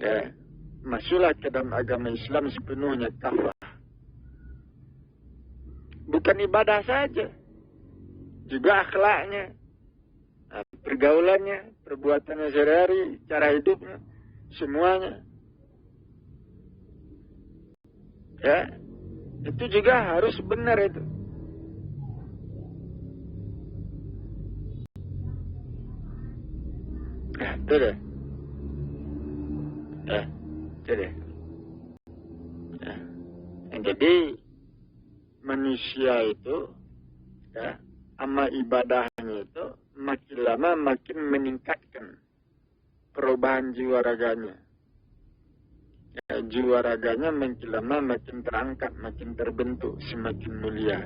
Ya, masuklah ke dalam agama Islam sepenuhnya kafah. Bukan ibadah saja, juga akhlaknya, pergaulannya, perbuatannya sehari-hari, cara hidupnya, semuanya. Ya, itu juga harus benar itu. Itu deh. Itu deh. Jadi manusia itu, ya, sama ibadahnya itu makin lama makin meningkatkan perubahan jiwa raganya. Ya, jiwa raganya makin lama makin terangkat, makin terbentuk, semakin mulia.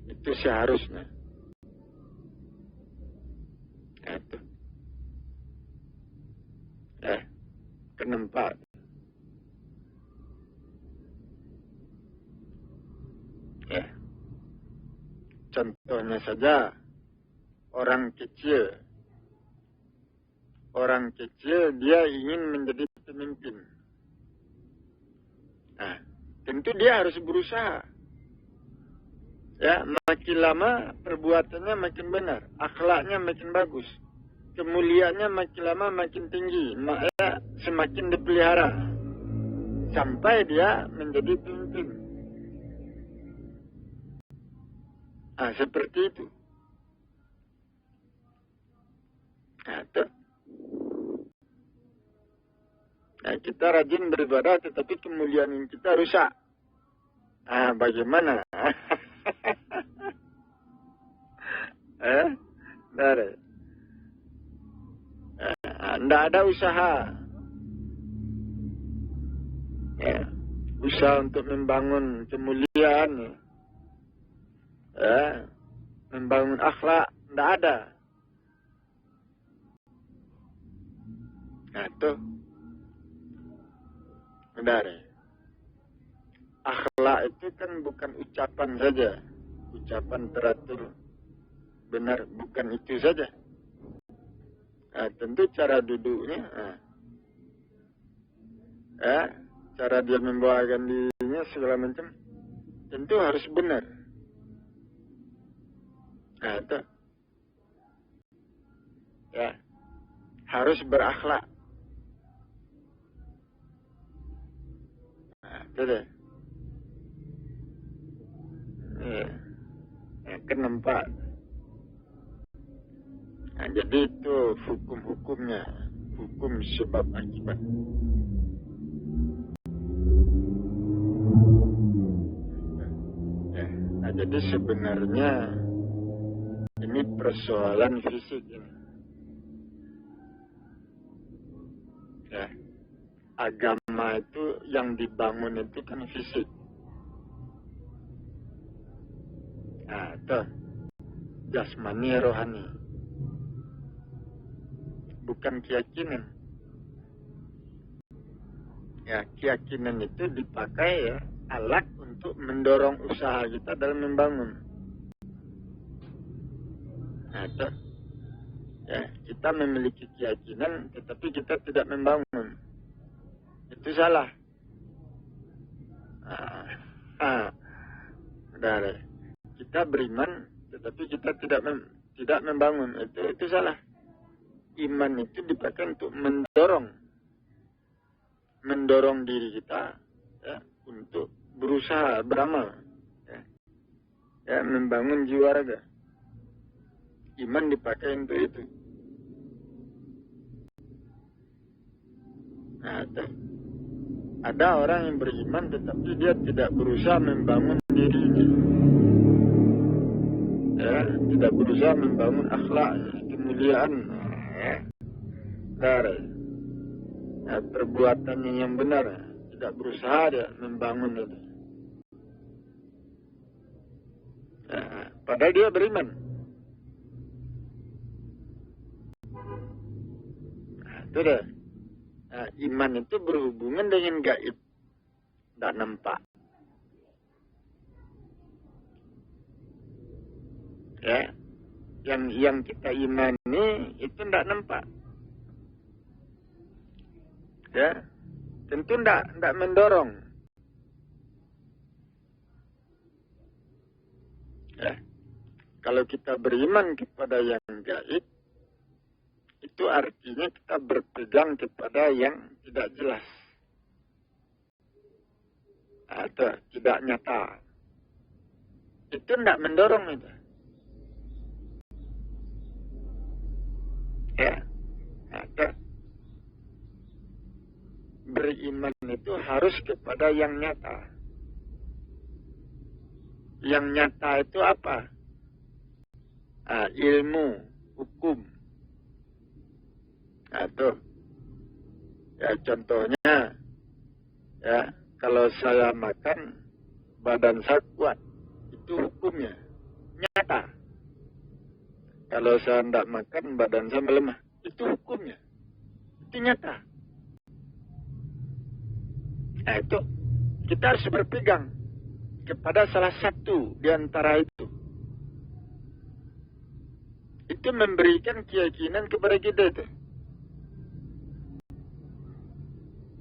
Itu seharusnya. Itu. Kenempat. Ya. Contohnya saja, orang kecil. Orang kecil dia ingin menjadi pemimpin. Tentu dia harus berusaha. Ya, makin lama perbuatannya makin benar, akhlaknya makin bagus, kemuliaannya makin lama makin tinggi, makanya semakin dipelihara sampai dia menjadi pemimpin. Nah, seperti itu. Nah, kita rajin beribadah, tetapi kemuliaan kita rusak. Nah, bagaimana? Tidak ada usaha. Ya, usaha untuk membangun kemuliaan, ya, membangun akhlak, tidak ada. Nah, itu benar. Akhlak itu kan bukan ucapan saja, ucapan teratur, benar, bukan itu saja. Nah, tentu cara duduknya, cara dia membawakan dirinya segala macam, tentu harus benar. Nah, itu, ya, harus berakhlak. Nah, itu deh. Ya, kan nampak. Nah, jadi itu hukum-hukumnya, hukum sebab akibat. Ya, nah, jadi sebenarnya ini persoalan fisik ini. Ya, agama itu yang dibangun itu kan fisik. Nah, itu jasmani rohani, bukan keyakinan. Ya, keyakinan itu dipakai, ya, alat untuk mendorong usaha kita dalam membangun. Nah, itu, ya, kita memiliki keyakinan, tetapi kita tidak membangun. Itu salah. Udah, kita beriman, tetapi kita tidak membangun. Itu salah. Iman itu dipakai untuk mendorong diri kita, ya, untuk berusaha beramal, ya, membangun jiwa raga. Iman dipakai untuk itu. Nah, ada orang yang beriman tetapi dia tidak berusaha membangun dirinya, ya, tidak berusaha membangun akhlak, kemuliaan, ya, perbuatannya yang benar, tidak berusaha dia membangun itu. Ya, padahal dia beriman. Nah, itu deh. Nah, iman itu berhubungan dengan gaib, tidak nampak. Ya, yang kita imani itu tidak nampak. Ya, tentu tidak mendorong. Ya, kalau kita beriman kepada yang gaib, itu artinya kita berpegang kepada yang tidak jelas atau tidak nyata. Itu tidak mendorong itu. Ya, atau beriman itu harus kepada yang nyata. Yang nyata itu apa? Ilmu, hukum. Atau, ya, contohnya, ya, kalau saya makan, badan saya kuat, itu hukumnya nyata. Kalau saya tidak makan, badan saya melemah, itu hukumnya, itu nyata. Nah, itu kita harus berpegang kepada salah satu di antara itu. Itu memberikan keyakinan kepada kita itu.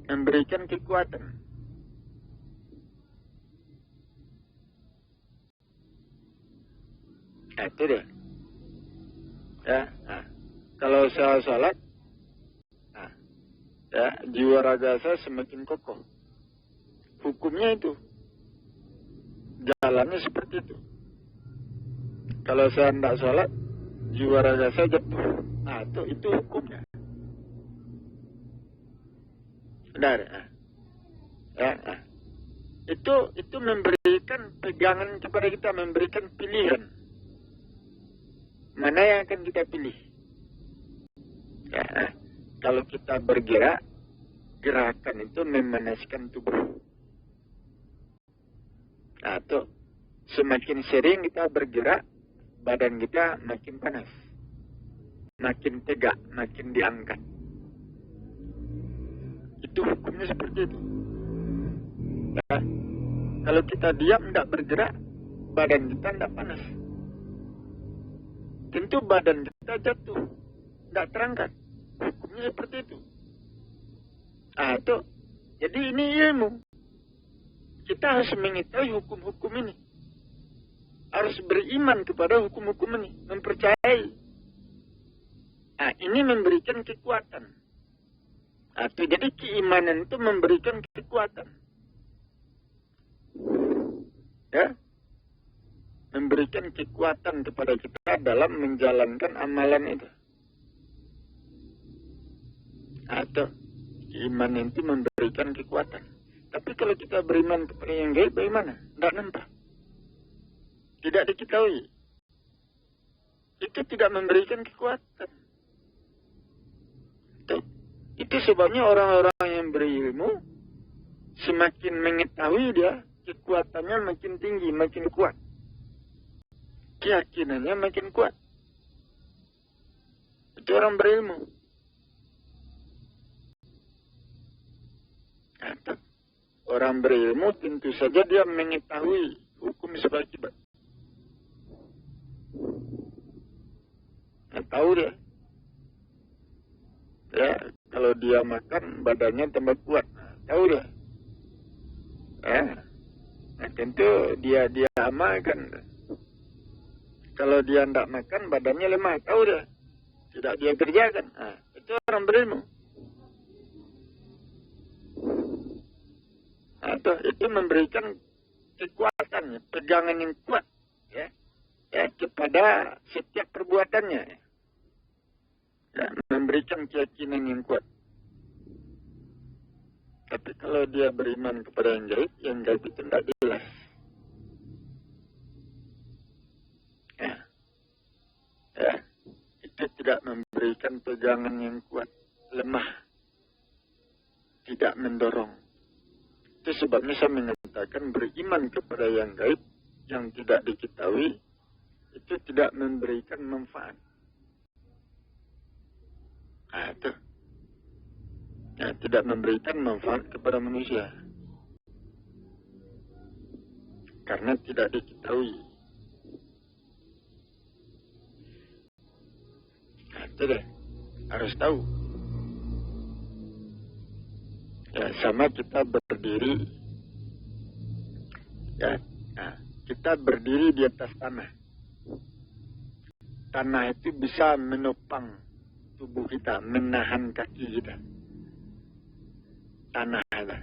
Memberikan kekuatan. Nah, itu deh. Ya, kalau saya salat, ya, jiwa raga saya semakin kokoh. Hukumnya itu. Jalannya seperti itu. Kalau saya tidak sholat, jiwa raga saya jatuh. Nah, itu hukumnya. Benar. Ya. Itu memberikan pegangan kepada kita, memberikan pilihan. Mana yang akan kita pilih? Ya. Kalau kita bergerak, gerakan itu memanaskan tubuh. Nah, semakin sering kita bergerak, badan kita makin panas, makin tegak, makin diangkat. Itu hukumnya seperti itu. Nah, kalau kita diam, tidak bergerak, badan kita tidak panas. Tentu badan kita jatuh, tidak terangkat. Hukumnya seperti itu. Nah, jadi ini ilmu. Kita harus mengetahui hukum-hukum ini. Harus beriman kepada hukum-hukum ini. Mempercayai. Nah, ini memberikan kekuatan. Jadi keimanan itu memberikan kekuatan. Ya. Memberikan kekuatan kepada kita dalam menjalankan amalan itu. Iman itu memberikan kekuatan. Tapi kalau kita beriman kepada yang gaib, bagaimana? Tidak nampak. Tidak diketahui. Itu tidak memberikan kekuatan. Itu sebabnya orang-orang yang berilmu, semakin mengetahui dia, kekuatannya makin tinggi, makin kuat. Keyakinannya makin kuat. Itu orang berilmu. Orang berilmu tentu saja dia mengetahui hukum sebab akibat. Tahu dia. Ya, kalau dia makan badannya tambah kuat. Tahu dia. Tentu dia amalkan. Kalau dia tidak makan badannya lemah. Tahu dia. Tidak dia kerjakan. Itu orang berilmu. Itu memberikan kekuatan, pegangan yang kuat, ya kepada setiap perbuatannya, ya, memberikan keyakinan yang kuat. Tapi kalau dia beriman kepada yang gaib itu tidak jelas. Ya, itu tidak memberikan pegangan yang kuat, lemah, tidak mendorong. Itu sebabnya saya mengatakan beriman kepada yang gaib, yang tidak diketahui, itu tidak memberikan manfaat. Tidak memberikan manfaat kepada manusia. Karena tidak diketahui. Itu deh, harus tahu. Ya, sama kita berdiri, ya, kita berdiri di atas tanah. Tanah itu bisa menopang tubuh kita, menahan kaki kita. Tanah lah.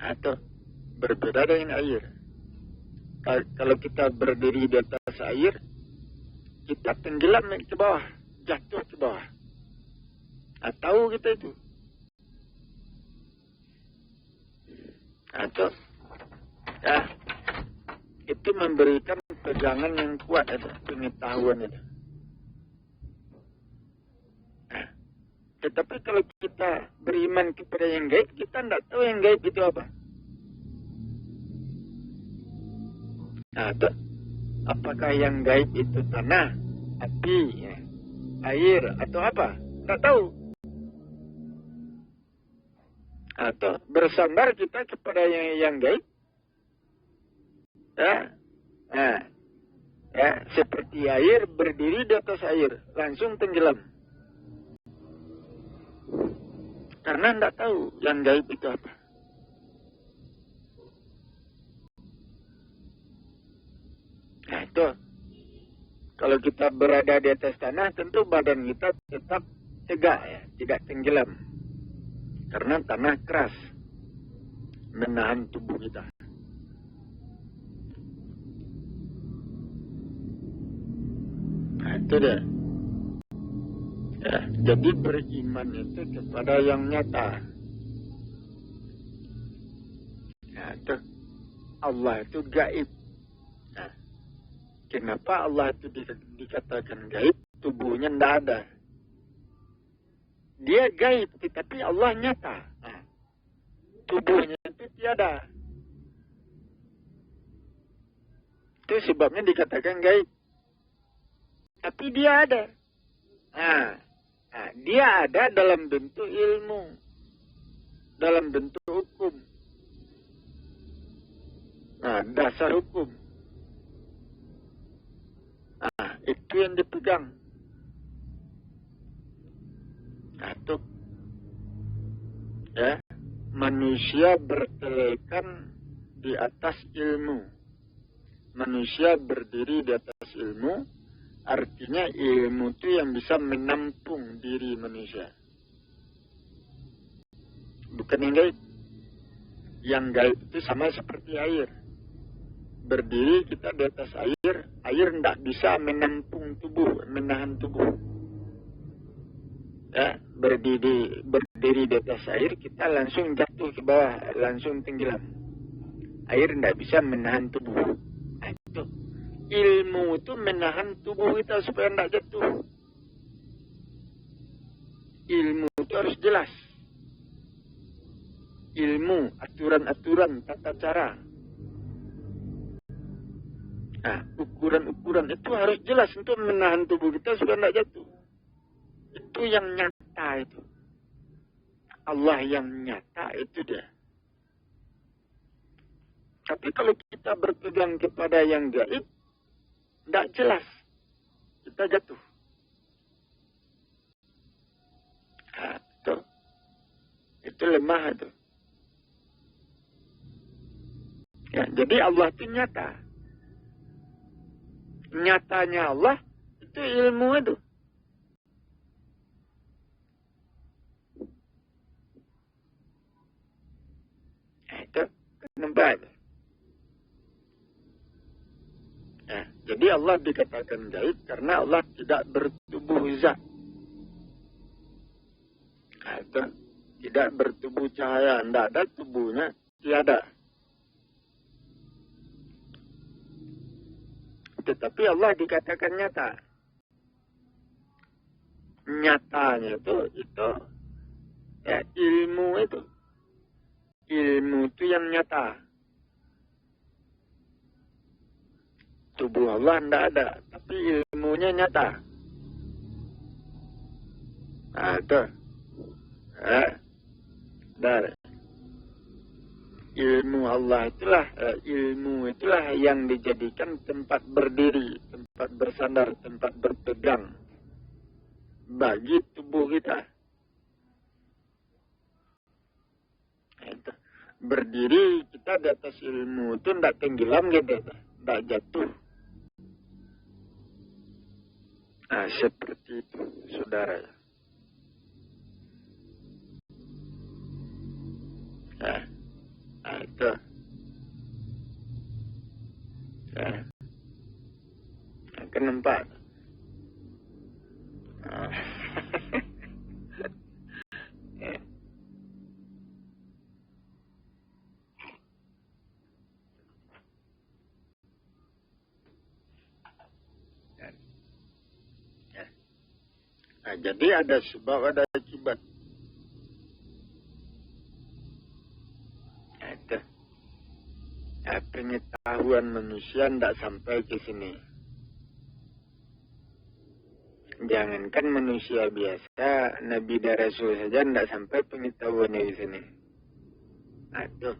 Atau berbeda dengan air. Kalau kita berdiri di atas air, kita tenggelam ke bawah, jatuh ke bawah. Tahu kita itu. Itu memberikan pegangan yang kuat, pengetahuan itu. Tetapi kalau kita beriman kepada yang gaib, kita tidak tahu yang gaib itu apa. Apakah yang gaib itu tanah, api, air, atau apa? Tidak tahu. Atau bersandar kita kepada yang gaib, seperti air berdiri di atas air, langsung tenggelam. Karena tidak tahu yang gaib itu apa. Itu kalau kita berada di atas tanah, tentu badan kita tetap tegak, ya, tidak tenggelam. Karena tanah keras, menahan tubuh kita. itu dia. Ya, jadi beriman itu kepada yang nyata. Nah, itu Allah itu gaib. Nah, kenapa Allah itu dikatakan gaib? Tubuhnya tidak ada. Dia gaib, tetapi Allah nyata. Nah, tubuhnya itu tiada. Itu sebabnya dikatakan gaib. Tapi dia ada. Nah, dia ada dalam bentuk ilmu, dalam bentuk hukum. Nah, dasar hukum. Nah, itu yang dipegang. Nah, itu. Ya, manusia bertelekan di atas ilmu. Manusia berdiri di atas ilmu, artinya ilmu itu yang bisa menampung diri manusia. Bukan yang gaib. Yang gaib itu sama seperti air. Berdiri kita di atas air tidak bisa menampung tubuh, menahan tubuh. Ya, berdiri di atas air, kita langsung jatuh ke bawah, langsung tenggelam. Air tidak bisa menahan tubuh. Nah, itu. Ilmu itu menahan tubuh kita supaya tidak jatuh. Ilmu itu harus jelas. Ilmu, aturan-aturan, tata cara. Nah, ukuran-ukuran itu harus jelas untuk menahan tubuh kita supaya tidak jatuh. Itu yang nyata itu. Allah yang nyata itu dia. Tapi kalau kita berpegang kepada yang gaib, tidak jelas. Kita jatuh. Nah, itu lemah itu. Ya, jadi Allah itu nyata. Nyatanya Allah itu ilmu itu. Nah, itu nampak. Nah, jadi Allah dikatakan gaib karena Allah tidak bertubuh zat. Nah, itu tidak bertubuh cahaya, tidak ada tubuhnya, tiada. Tetapi Allah dikatakan nyata. Nyatanya itu ya ilmu itu. Ilmu itu yang nyata. Tubuh Allah tidak ada, tapi ilmunya nyata. Nah, itu. Dari ilmu Allah ilmu itulah yang dijadikan tempat berdiri, tempat bersandar, tempat berpegang bagi tubuh kita. Itu. Berdiri kita di atas ilmu itu tidak tenggelam gitu, tidak jatuh. Nah, seperti itu, saudara. Nah, itu. Ya. Kenapa? Nah, jadi ada sebab, ada akibat. Nah, itu. Nah, pengetahuan manusia tidak sampai ke sini. Jangankan manusia biasa, Nabi dan Rasul saja tidak sampai pengetahuannya di sini. Nah, itu.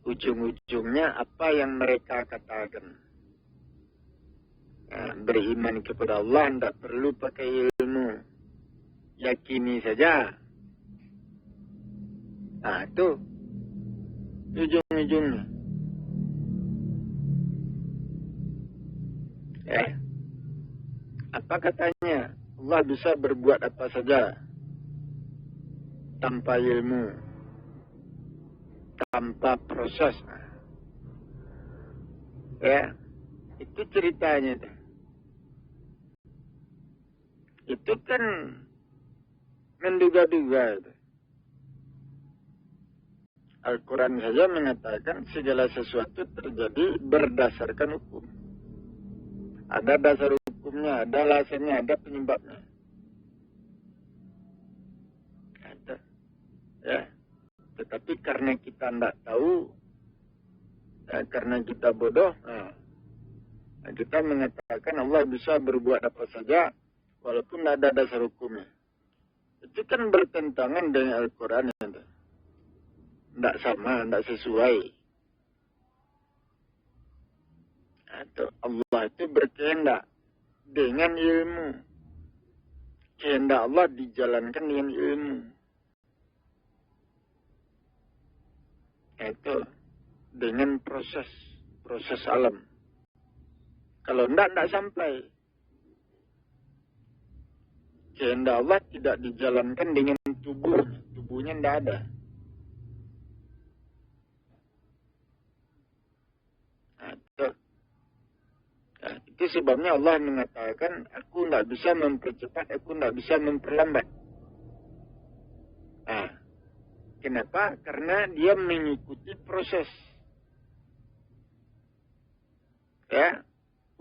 Ujung-ujungnya apa yang mereka katakan. Nah, beriman kepada Allah tidak perlu pakai ilmu. Yakini saja. Nah, itu ujung-ujungnya. Ya. Apa katanya? Allah bisa berbuat apa saja tanpa ilmu, tanpa proses. Ya, itu ceritanya. Itu kan menduga-duga itu. Al-Quran saja mengatakan segala sesuatu terjadi berdasarkan hukum. Ada dasar hukumnya, ada alasannya, ada penyebabnya. Ada. Ya. Tetapi karena kita tidak tahu, karena kita bodoh, kita mengatakan Allah bisa berbuat apa saja walaupun tidak ada dasar hukumnya. Itu kan bertentangan dengan Al-Quran. Tidak sama, tidak sesuai. Atau Allah itu berkehendak dengan ilmu. Kehendak Allah dijalankan dengan ilmu. Itu dengan proses alam. Kalau tidak sampai. Kehendak Allah tidak dijalankan dengan tubuhnya. Tubuhnya tidak ada. Itu sebabnya Allah mengatakan, aku tidak bisa mempercepat, aku tidak bisa memperlambat. Kenapa? Karena dia mengikuti proses. Ya,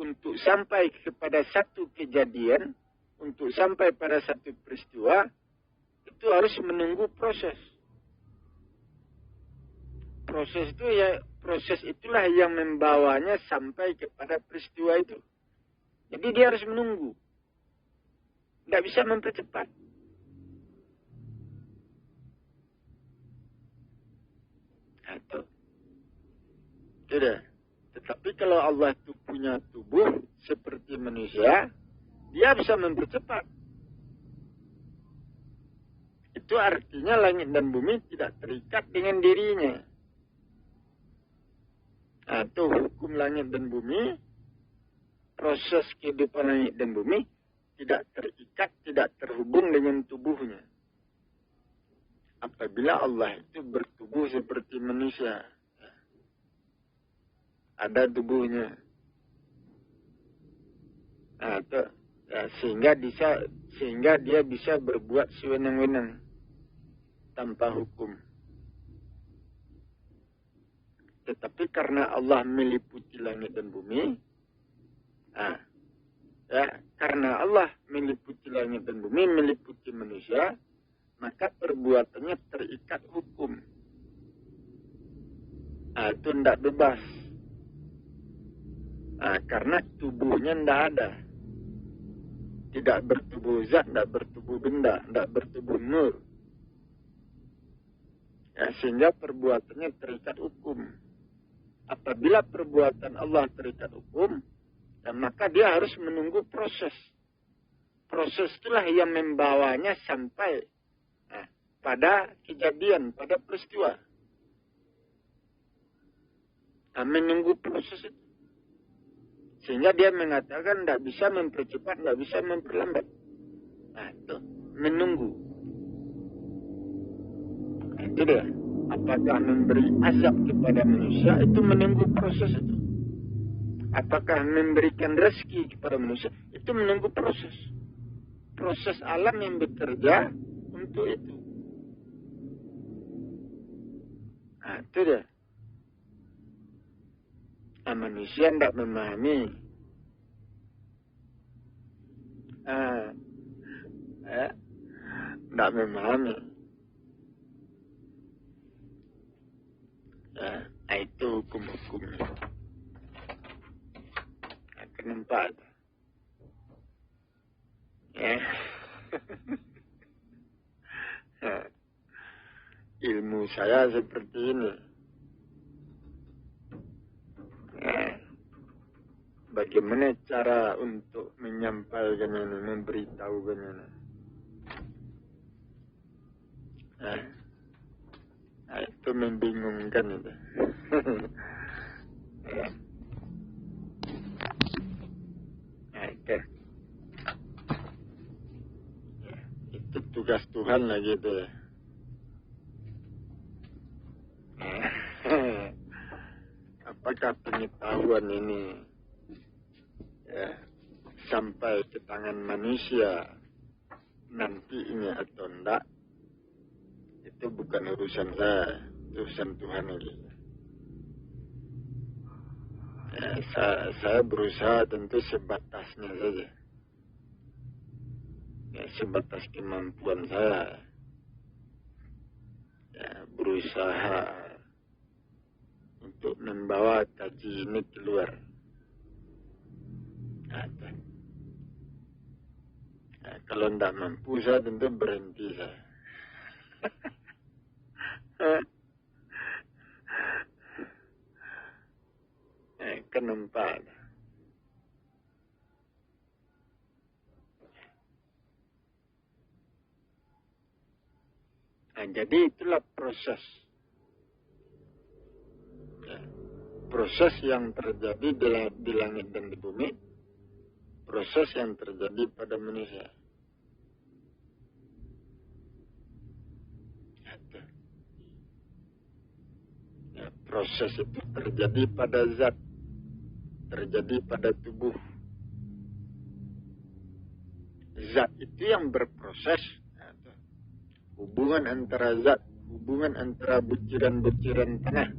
untuk sampai kepada satu kejadian, untuk sampai pada satu peristiwa, itu harus menunggu proses. Proses itulah yang membawanya sampai kepada peristiwa itu. Jadi dia harus menunggu. Tidak bisa mempercepat. Tidak. Tetapi kalau Allah itu punya tubuh seperti manusia, dia bisa mempercepat. Itu artinya langit dan bumi tidak terikat dengan dirinya. Itu hukum langit dan bumi, proses kehidupan langit dan bumi tidak terikat, tidak terhubung dengan tubuhnya. Apabila Allah itu bertubuh seperti manusia, ada tubuhnya. Sehingga dia bisa berbuat sewenang-wenang tanpa hukum. Tetapi karena Allah meliputi langit dan bumi, karena Allah meliputi langit dan bumi, meliputi manusia, maka perbuatannya terikat hukum. Itu tidak bebas. Karena tubuhnya tidak ada. Tidak bertubuh zat, tidak bertubuh benda, tidak bertubuh nur. Sehingga perbuatannya terikat hukum. Apabila perbuatan Allah terikat hukum, maka dia harus menunggu proses. Proses itulah yang membawanya sampai pada kejadian, pada peristiwa. Menunggu proses itu. Sehingga dia mengatakan tidak bisa mempercepat, tidak bisa memperlambat. Itu menunggu. Itu dia. Apakah memberi azab kepada manusia, itu menunggu proses itu. Apakah memberikan rezeki kepada manusia, itu menunggu proses. Proses alam yang bekerja untuk itu. Itu dia. Manusia tidak memahami. Tidak memahami. Itu hukum-hukumnya. Kenapa? Ilmu saya seperti ini. Bagaimana cara untuk menyampaikan ini, memberitahukan ini? Itu membingungkan itu. Itu tugas Tuhan lah gitu ya. Apakah pengetahuan ini sampai ke tangan manusia nantinya atau enggak, itu bukan urusan saya, urusan Tuhan lagi. Ya, saya berusaha tentu sebatasnya saja. Ya, sebatas kemampuan saya. Ya, berusaha untuk membawa kaji ini keluar. Ya, kalau tidak mampu saya tentu berhenti saya. Kenapa? Nah, jadi itulah proses. Ya, proses yang terjadi di langit dan di bumi, proses yang terjadi pada manusia. Ya, proses itu terjadi pada zat, terjadi pada tubuh. Zat itu yang berproses. Hubungan antara zat, hubungan antara butiran-butiran tanah.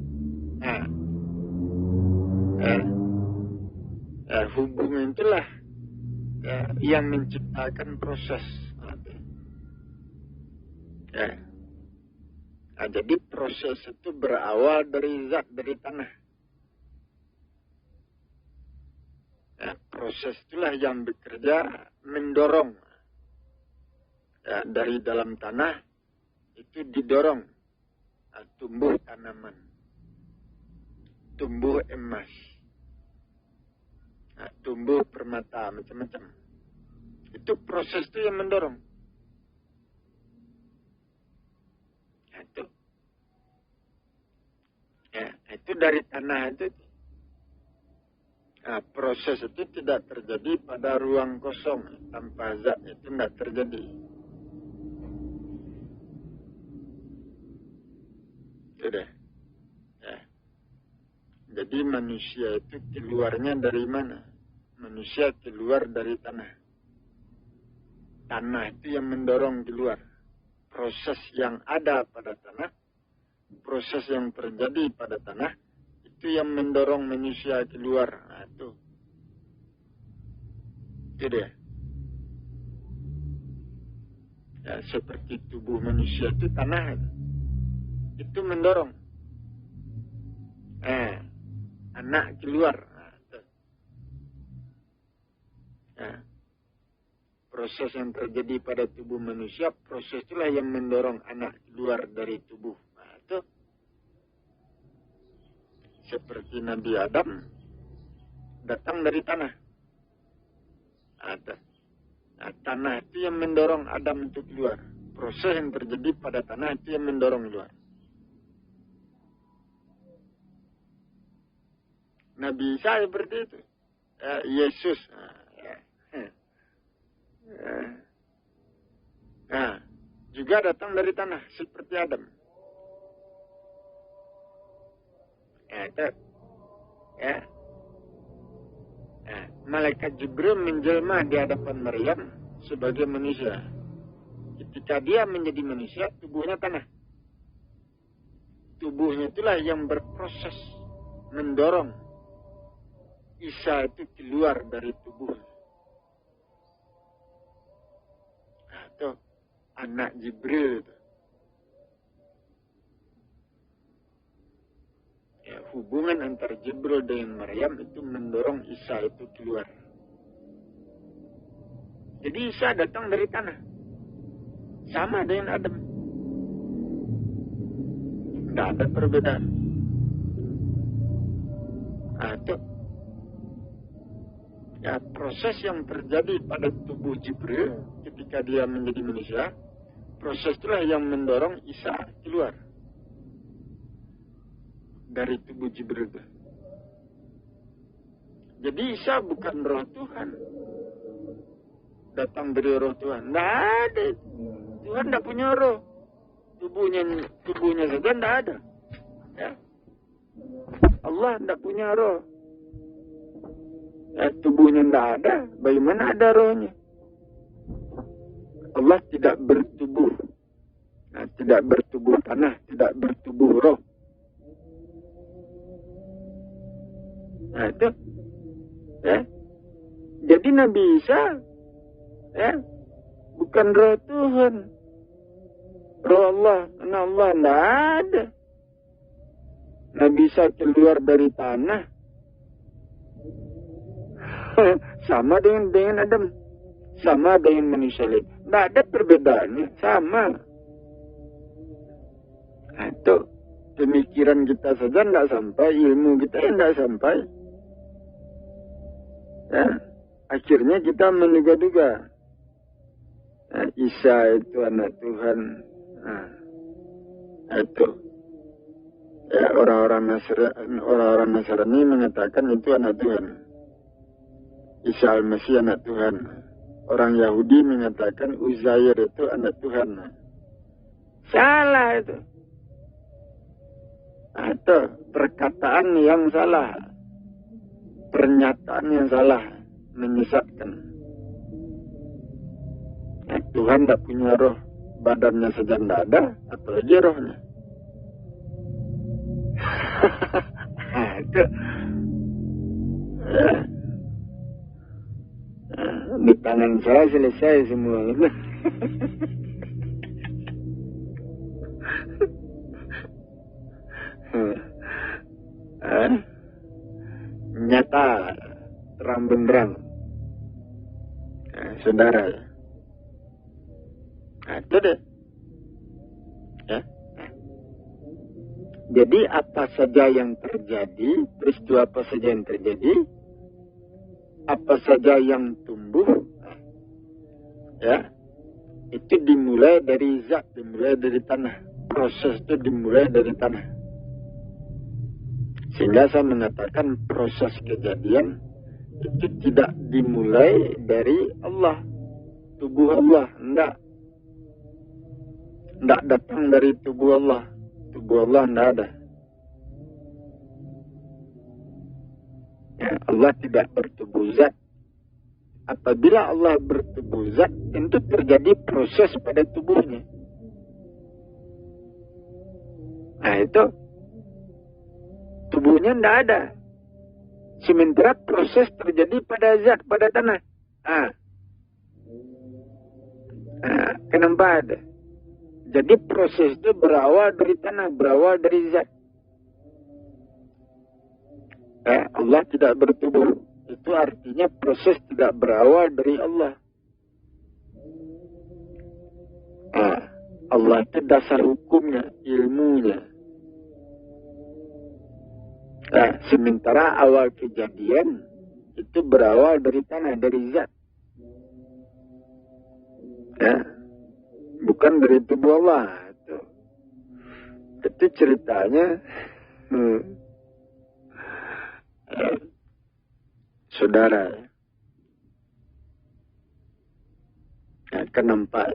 Hubungan itulah yang menciptakan proses. Jadi proses itu berawal dari zat, dari tanah. Proses itulah yang bekerja mendorong. Dari dalam tanah itu didorong tumbuh tanaman, tumbuh emas, tumbuh permata, macam-macam. Itu proses itu yang mendorong. Itu dari tanah itu. Proses itu tidak terjadi pada ruang kosong, tanpa zat itu tidak terjadi. Sudah. Jadi manusia itu keluarnya dari mana? Manusia keluar dari tanah. Tanah itu yang mendorong keluar. Proses yang ada pada tanah, proses yang terjadi pada tanah, itu yang mendorong manusia keluar. Itu. Sudah. Seperti tubuh manusia itu tanah itu mendorong anak keluar. Proses yang terjadi pada tubuh manusia, proses itulah yang mendorong anak keluar dari tubuh. Itu seperti Nabi Adam datang dari tanah. Tanah itu yang mendorong Adam untuk keluar. Proses yang terjadi pada tanah itu yang mendorong keluar. Nabi Isa seperti itu. Yesus. Juga datang dari tanah seperti Adam. Malaikat Jibril menjelma di hadapan Maryam sebagai manusia. Ketika dia menjadi manusia, tubuhnya tanah. Tubuhnya itulah yang berproses mendorong Isa itu keluar dari tubuh. Itu anak Jibril itu. Hubungan antara Jibril dengan Maryam itu mendorong Isa itu keluar. Jadi Isa datang dari tanah. Sama dengan Adam. Tidak ada perbedaan. Itu proses yang terjadi pada tubuh Jibril ketika dia menjadi manusia, proses itulah yang mendorong Isa keluar dari tubuh Jibril. Jadi Isa bukan roh Tuhan, datang dari roh Tuhan. Tidak ada. Tuhan tidak punya roh. Tubuhnya saja tidak ada. Allah tidak punya roh. Tubuhnya tidak ada, bagaimana ada rohnya? Allah tidak bertubuh. Nah, tidak bertubuh tanah, tidak bertubuh roh. Nah, itu. Ya. Jadi Nabi Isa, ya, bukan roh Tuhan. Roh Allah, anak Allah, tidak ada. Nabi Isa keluar dari tanah. Sama dengan Adam. Sama dengan manusia lain. Tidak ada perbedaannya. Sama. Itu pemikiran kita saja tidak sampai. Ilmu kita tidak sampai. Ya. Akhirnya kita menduga-duga. Nah, Isa itu anak Tuhan. Nah, itu. Ya, orang-orang Nasrani mengatakan itu anak Tuhan. Isa al-Masih anak Tuhan. Orang Yahudi mengatakan Uzair itu anak Tuhan. Salah itu. Itu perkataan yang salah. Pernyataan yang salah. Menyesatkan. Nah, Tuhan tidak punya roh. Badannya saja tidak ada. Apalagi rohnya. Itu. Ya. Di tangan saya selesai semua. Nyata, terang benderang. Saudara. Itu deh. Ya. Jadi apa saja yang terjadi, peristiwa apa saja yang terjadi, apa saja yang tumbuh, ya, itu dimulai dari zat, dimulai dari tanah. Proses itu dimulai dari tanah. Sehingga saya mengatakan proses kejadian itu tidak dimulai dari Allah, tubuh Allah, enggak. Enggak datang dari tubuh Allah. Tubuh Allah enggak ada. Ya, Allah tidak bertubuh zat. Apabila Allah bertubuh zat, tentu terjadi proses pada tubuhnya. Nah itu, tubuhnya tidak ada. Sementara proses terjadi pada zat, pada tanah. Kenapa ada? Jadi proses itu berawal dari tanah, berawal dari zat. Allah tidak bertubuh. Itu artinya proses tidak berawal dari Allah. Allah itu dasar hukumnya, ilmunya. Sementara awal kejadian itu berawal dari tanah, dari zat. Bukan dari tubuh Allah. Itu ceritanya. Saudara, akan nampak.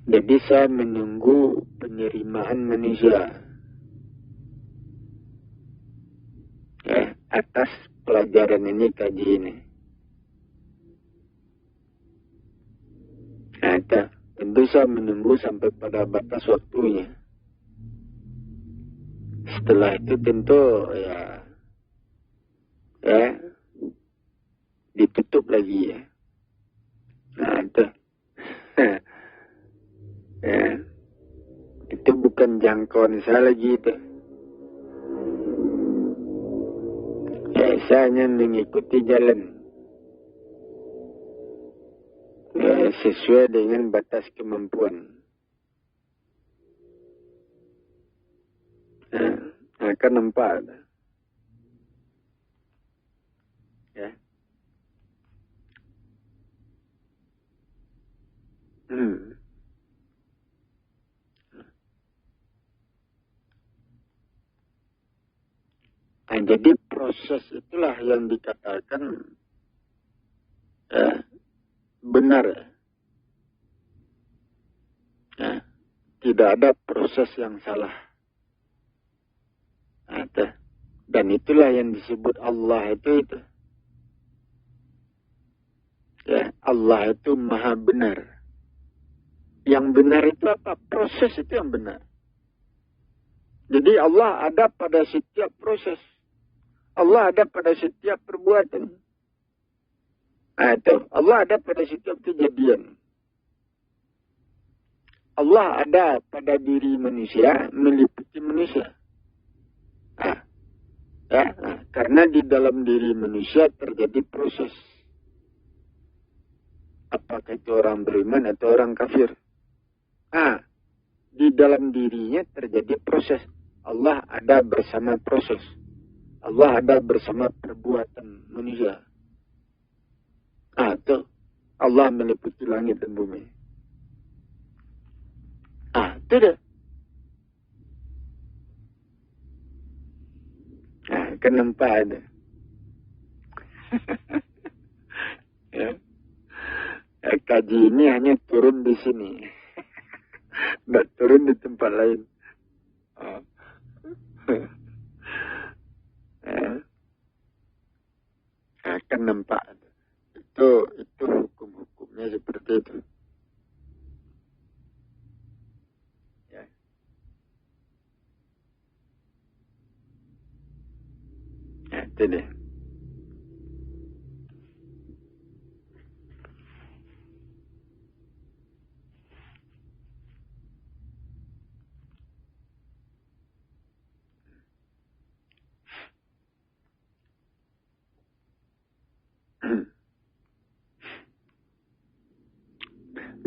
Jadi saya menunggu penerimaan manusia atas pelajaran ini, kaji ini. Tentu saya menunggu sampai pada batas waktunya. Setelah itu tentu ya ditutup lagi ya. Itu. Itu bukan jangkauan saya lagi itu. Saya hanya mengikuti jalan sesuai dengan batas kemampuan. Akan nampak. Ya. Jadi proses itulah yang dikatakan benar. Tidak ada proses yang salah. Dan itulah yang disebut Allah itu. Allah itu maha benar. Yang benar itu apa? Proses itu yang benar. Jadi Allah ada pada setiap proses. Allah ada pada setiap perbuatan. Allah ada pada setiap kejadian. Allah ada pada diri manusia, meliputi manusia. Karena di dalam diri manusia terjadi proses. Apakah itu orang beriman atau orang kafir? Di dalam dirinya terjadi proses. Allah ada bersama proses. Allah ada bersama perbuatan manusia. Itu Allah meliputi langit dan bumi. Itu dah. Kan nampak ada. Ya. Kaji ini hanya turun di sini. Tidak turun di tempat lain. Akan nampak. Itu hukum-hukumnya seperti itu. Ya. Itu deh.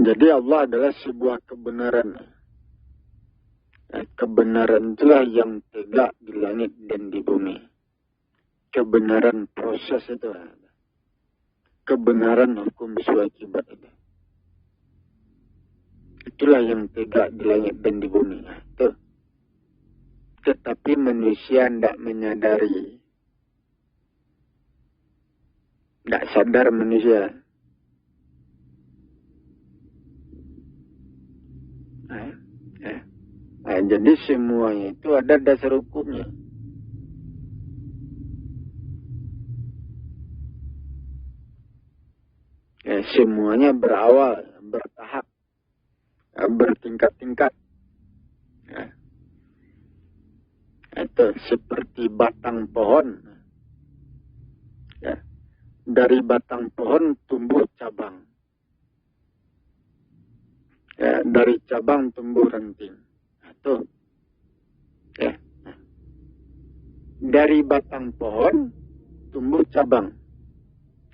Jadi Allah adalah sebuah kebenaran. Kebenaran itulah yang tegak di langit dan di bumi. Kebenaran proses itu. Kebenaran hukum akibat itu. Itulah yang tegak di langit dan di bumi. Tetapi manusia tidak menyadari. Tidak sadar manusia. Jadi semuanya itu ada dasar hukumnya. Semuanya berawal, bertahap, bertingkat-tingkat. Itu seperti batang pohon. Dari batang pohon tumbuh cabang. Dari cabang tumbuh ranting. Dari batang pohon tumbuh cabang.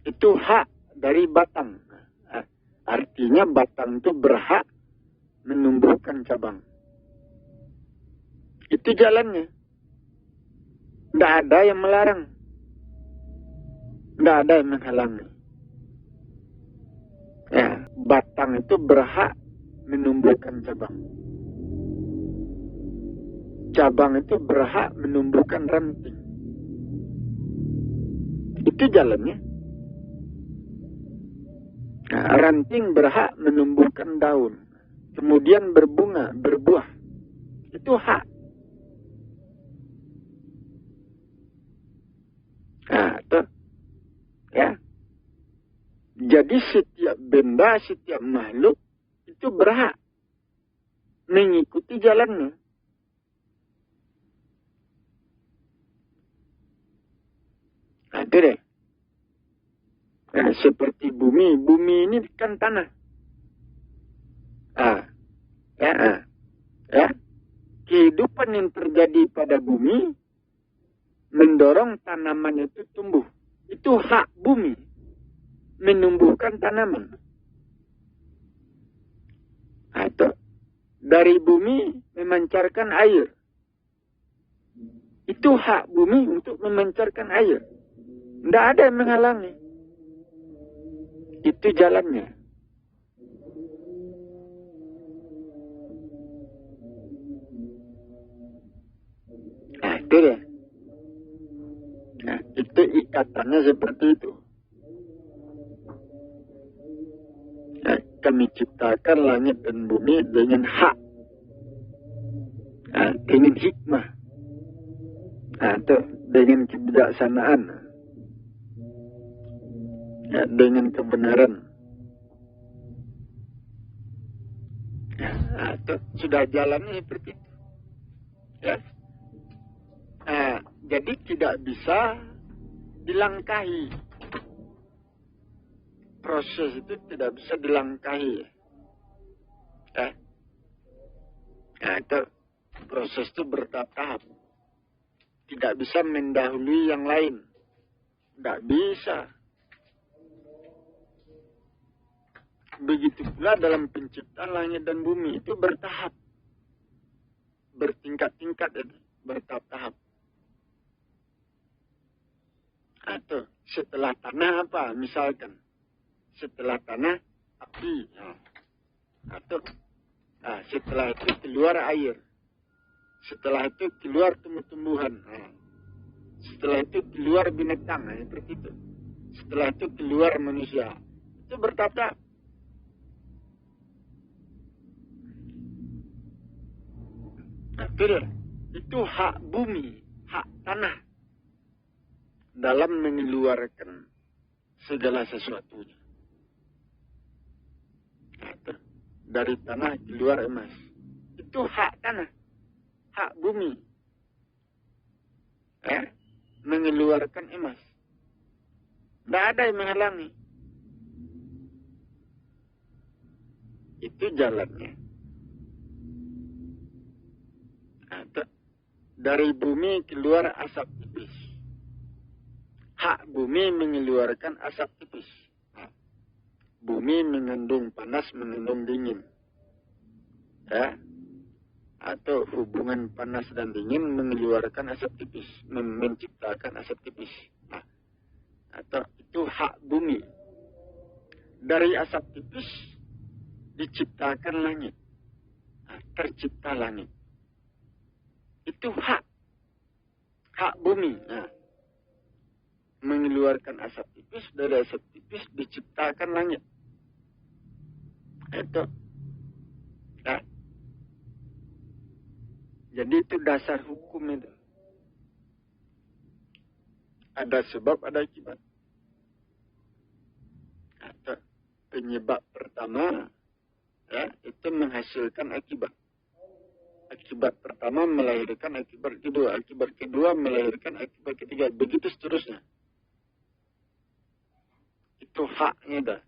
Itu hak dari batang. Artinya batang itu berhak menumbuhkan cabang. Itu jalannya. Tidak ada yang melarang. Tidak ada yang menghalangi. Batang itu berhak menumbuhkan cabang. Cabang itu berhak menumbuhkan ranting. Itu jalannya. Ranting berhak menumbuhkan daun. Kemudian berbunga, berbuah. Itu hak. Jadi setiap benda, setiap makhluk itu berhak mengikuti jalannya. Itu deh. Seperti bumi. Bumi ini kan tanah. Kehidupan yang terjadi pada bumi mendorong tanaman itu tumbuh. Itu hak bumi. Menumbuhkan tanaman. Atau dari bumi memancarkan air. Itu hak bumi untuk memancarkan air. Tidak ada yang menghalangi. Itu jalannya. Itu dia. Itu ikatannya seperti itu. Kami ciptakan langit dan bumi dengan hak. Dengan hikmah. Dengan kebijaksanaan. Dengan kebenaran. Ya, nah, itu sudah jalannya seperti itu. Ya. Nah, jadi tidak bisa dilangkahi. Proses itu tidak bisa dilangkahi. Ya. Nah, itu proses itu bertahap. Tidak bisa mendahului yang lain. Tidak bisa. Begitu pula dalam penciptaan langit dan bumi itu bertahap. Bertingkat-tingkat, bertahap-tahap. Atau setelah tanah apa? Misalkan. Setelah tanah, api. Atau setelah itu keluar air. Setelah itu keluar tumbuh-tumbuhan. Setelah itu keluar binatang. Seperti itu. Setelah itu keluar manusia. Itu bertahap-tahap. Itu hak bumi, hak tanah dalam mengeluarkan segala sesuatunya. Dari tanah keluar emas. Itu hak tanah, hak bumi. Mengeluarkan emas. Tidak ada yang menghalangi. Itu jalannya. Dari bumi keluar asap tipis. Hak bumi mengeluarkan asap tipis. Bumi mengandung panas, mengandung dingin. Atau hubungan panas dan dingin mengeluarkan asap tipis. Menciptakan asap tipis. Atau itu hak bumi. Dari asap tipis diciptakan langit. Tercipta langit. Itu hak bumi. Mengeluarkan asap tipis, dari asap tipis diciptakan langit. Itu. Jadi itu dasar hukum itu. Ada sebab, ada akibat. Atau penyebab pertama, itu menghasilkan akibat. Akibat pertama melahirkan akibat kedua. Akibat kedua melahirkan akibat ketiga. Begitu seterusnya. Itu haknya dah.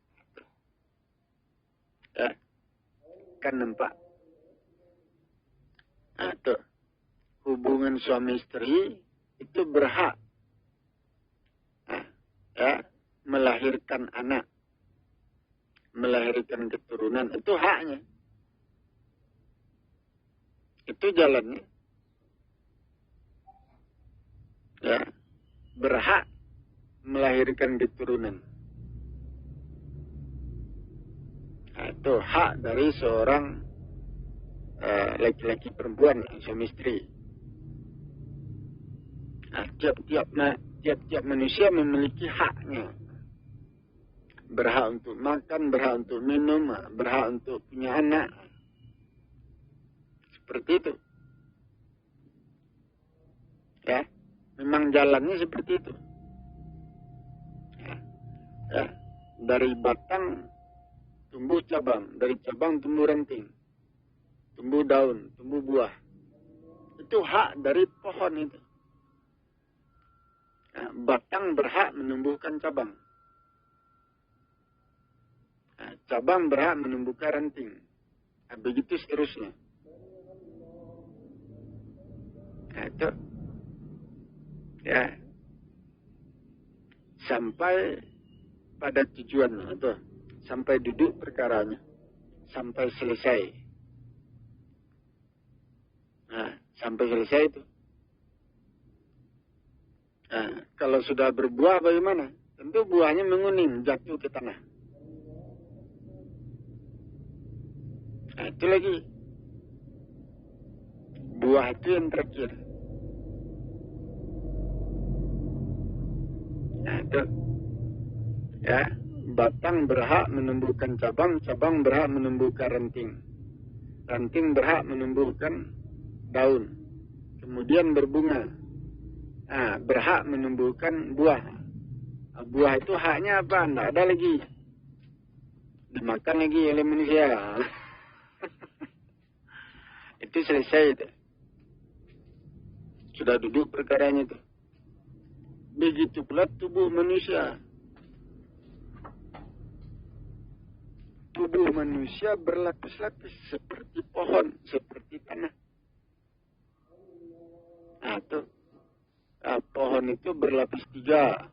Kan nampak. Atau hubungan suami istri itu berhak. Melahirkan anak. Melahirkan keturunan. Itu haknya. Itu jalannya. Berhak melahirkan keturunan. Itu hak dari seorang laki-laki perempuan, suami istri. Tiap-tiap manusia memiliki haknya. Berhak untuk makan, berhak untuk minum, berhak untuk punya anak. Seperti itu. Memang jalannya seperti itu. Dari batang tumbuh cabang, dari cabang tumbuh ranting, tumbuh daun, tumbuh buah. Itu hak dari pohon itu. Batang berhak menumbuhkan cabang. Cabang berhak menumbuhkan ranting. Begitu seterusnya. Itu sampai pada tujuannya itu, sampai duduk perkaranya, sampai selesai. Sampai selesai itu. Kalau sudah berbuah bagaimana? Tentu buahnya menguning, jatuh ke tanah. Itu lagi. Buah itu yang terakhir. Itu. Batang berhak menumbuhkan cabang, cabang berhak menumbuhkan ranting. Ranting berhak menumbuhkan daun. Kemudian berbunga. Berhak menumbuhkan buah. Buah itu haknya apa? Tidak ada lagi. Dimakan lagi oleh manusia. Itu selesai itu. Sudah duduk perkaranya itu. Begitu pula tubuh manusia. Tubuh manusia berlapis-lapis seperti pohon, seperti tanah. Pohon itu berlapis 3.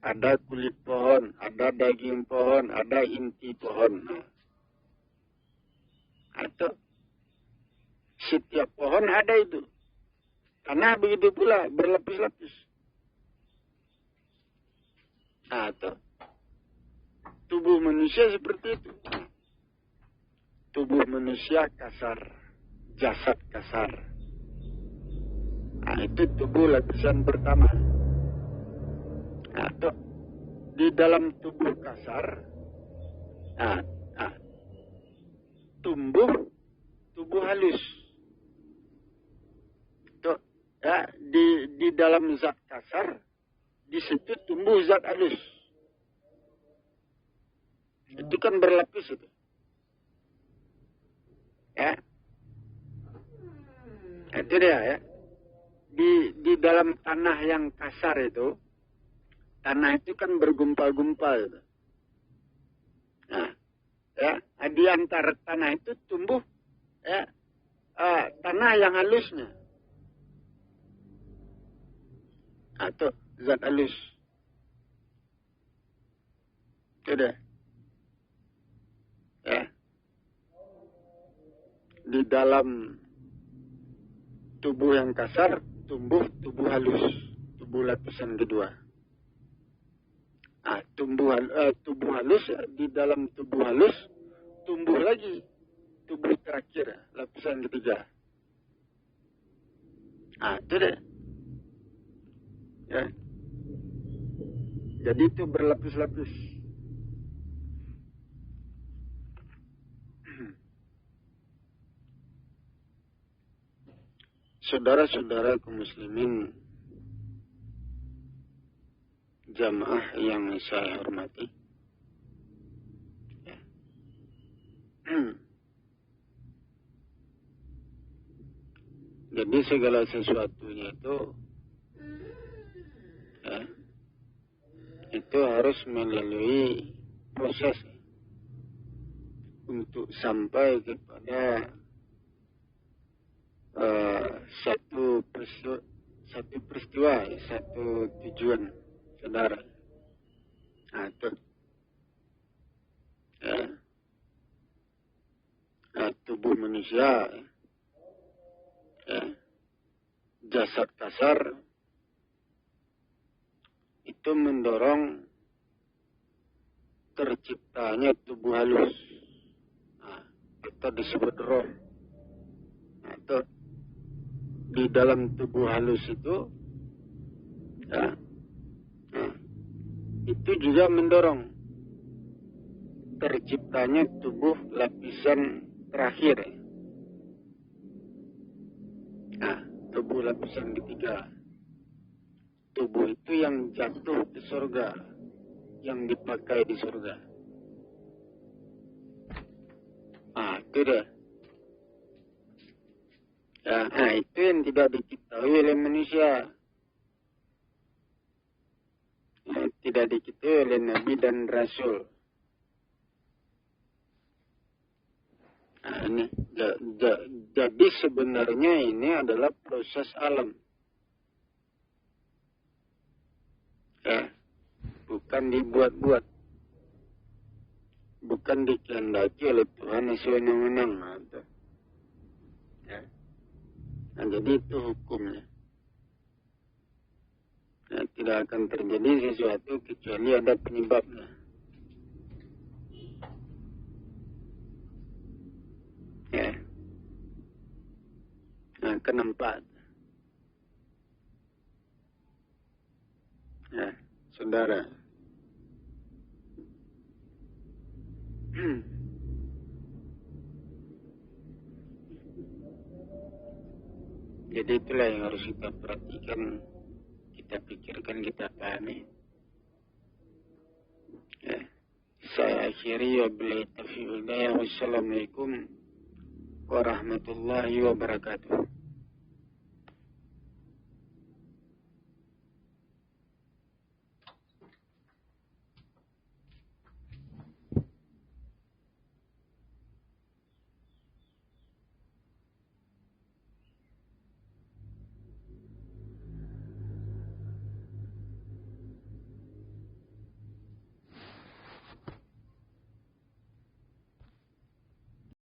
Ada kulit pohon, ada daging pohon, ada inti pohon. Atau setiap pohon ada itu. Tanah begitu pula berlapis-lapis. Atau tubuh manusia seperti itu. Tubuh manusia kasar, jasad kasar. Itu tubuh lapisan pertama. Atau di dalam tubuh kasar, tumbuh tubuh halus. Tuh, di dalam zat kasar, di situ tumbuh zat halus. Itu kan berlapis itu. Ya. Itu dia ya. Di dalam tanah yang kasar itu, tanah itu kan bergumpal-gumpal. Nah, ya, di antara tanah itu tumbuh ya, tanah yang halusnya. Atau zat halus. Itu dia. Ya. Di dalam tubuh yang kasar tumbuh tubuh halus, tubuh lapisan kedua. Tubuh halus, di dalam tubuh halus tumbuh lagi tubuh terakhir, lapisan ketiga. Itu deh. Ya. Jadi itu berlapis-lapis. Saudara-saudara kaum muslimin, jamaah yang saya hormati. Ya. Jadi segala sesuatunya itu harus melalui proses untuk sampai kepada satu peristiwa, satu tujuan, saudara. Itu tubuh manusia, jasad kasar itu mendorong terciptanya tubuh halus. Itu disebut roh. Atau di dalam tubuh halus itu, itu juga mendorong terciptanya tubuh lapisan terakhir. Tubuh lapisan ketiga. Tubuh itu yang jatuh di surga, yang dipakai di surga. Itu deh. Itu yang tidak diketahui oleh manusia. Tidak diketahui oleh Nabi dan Rasul. Ini jadi sebenarnya ini adalah proses alam. Bukan dibuat-buat. Bukan dikehendaki oleh Tuhan sewenang-wenang. Jadi itu hukumnya. Tidak akan terjadi sesuatu kecuali ada penyebabnya. Keempat. Saudara. Jadi itulah yang harus kita perhatikan, kita pikirkan, kita pahami. Saya akhiri, wabillahi taufiq wal hidayah. Wassalamualaikum warahmatullahi wabarakatuh.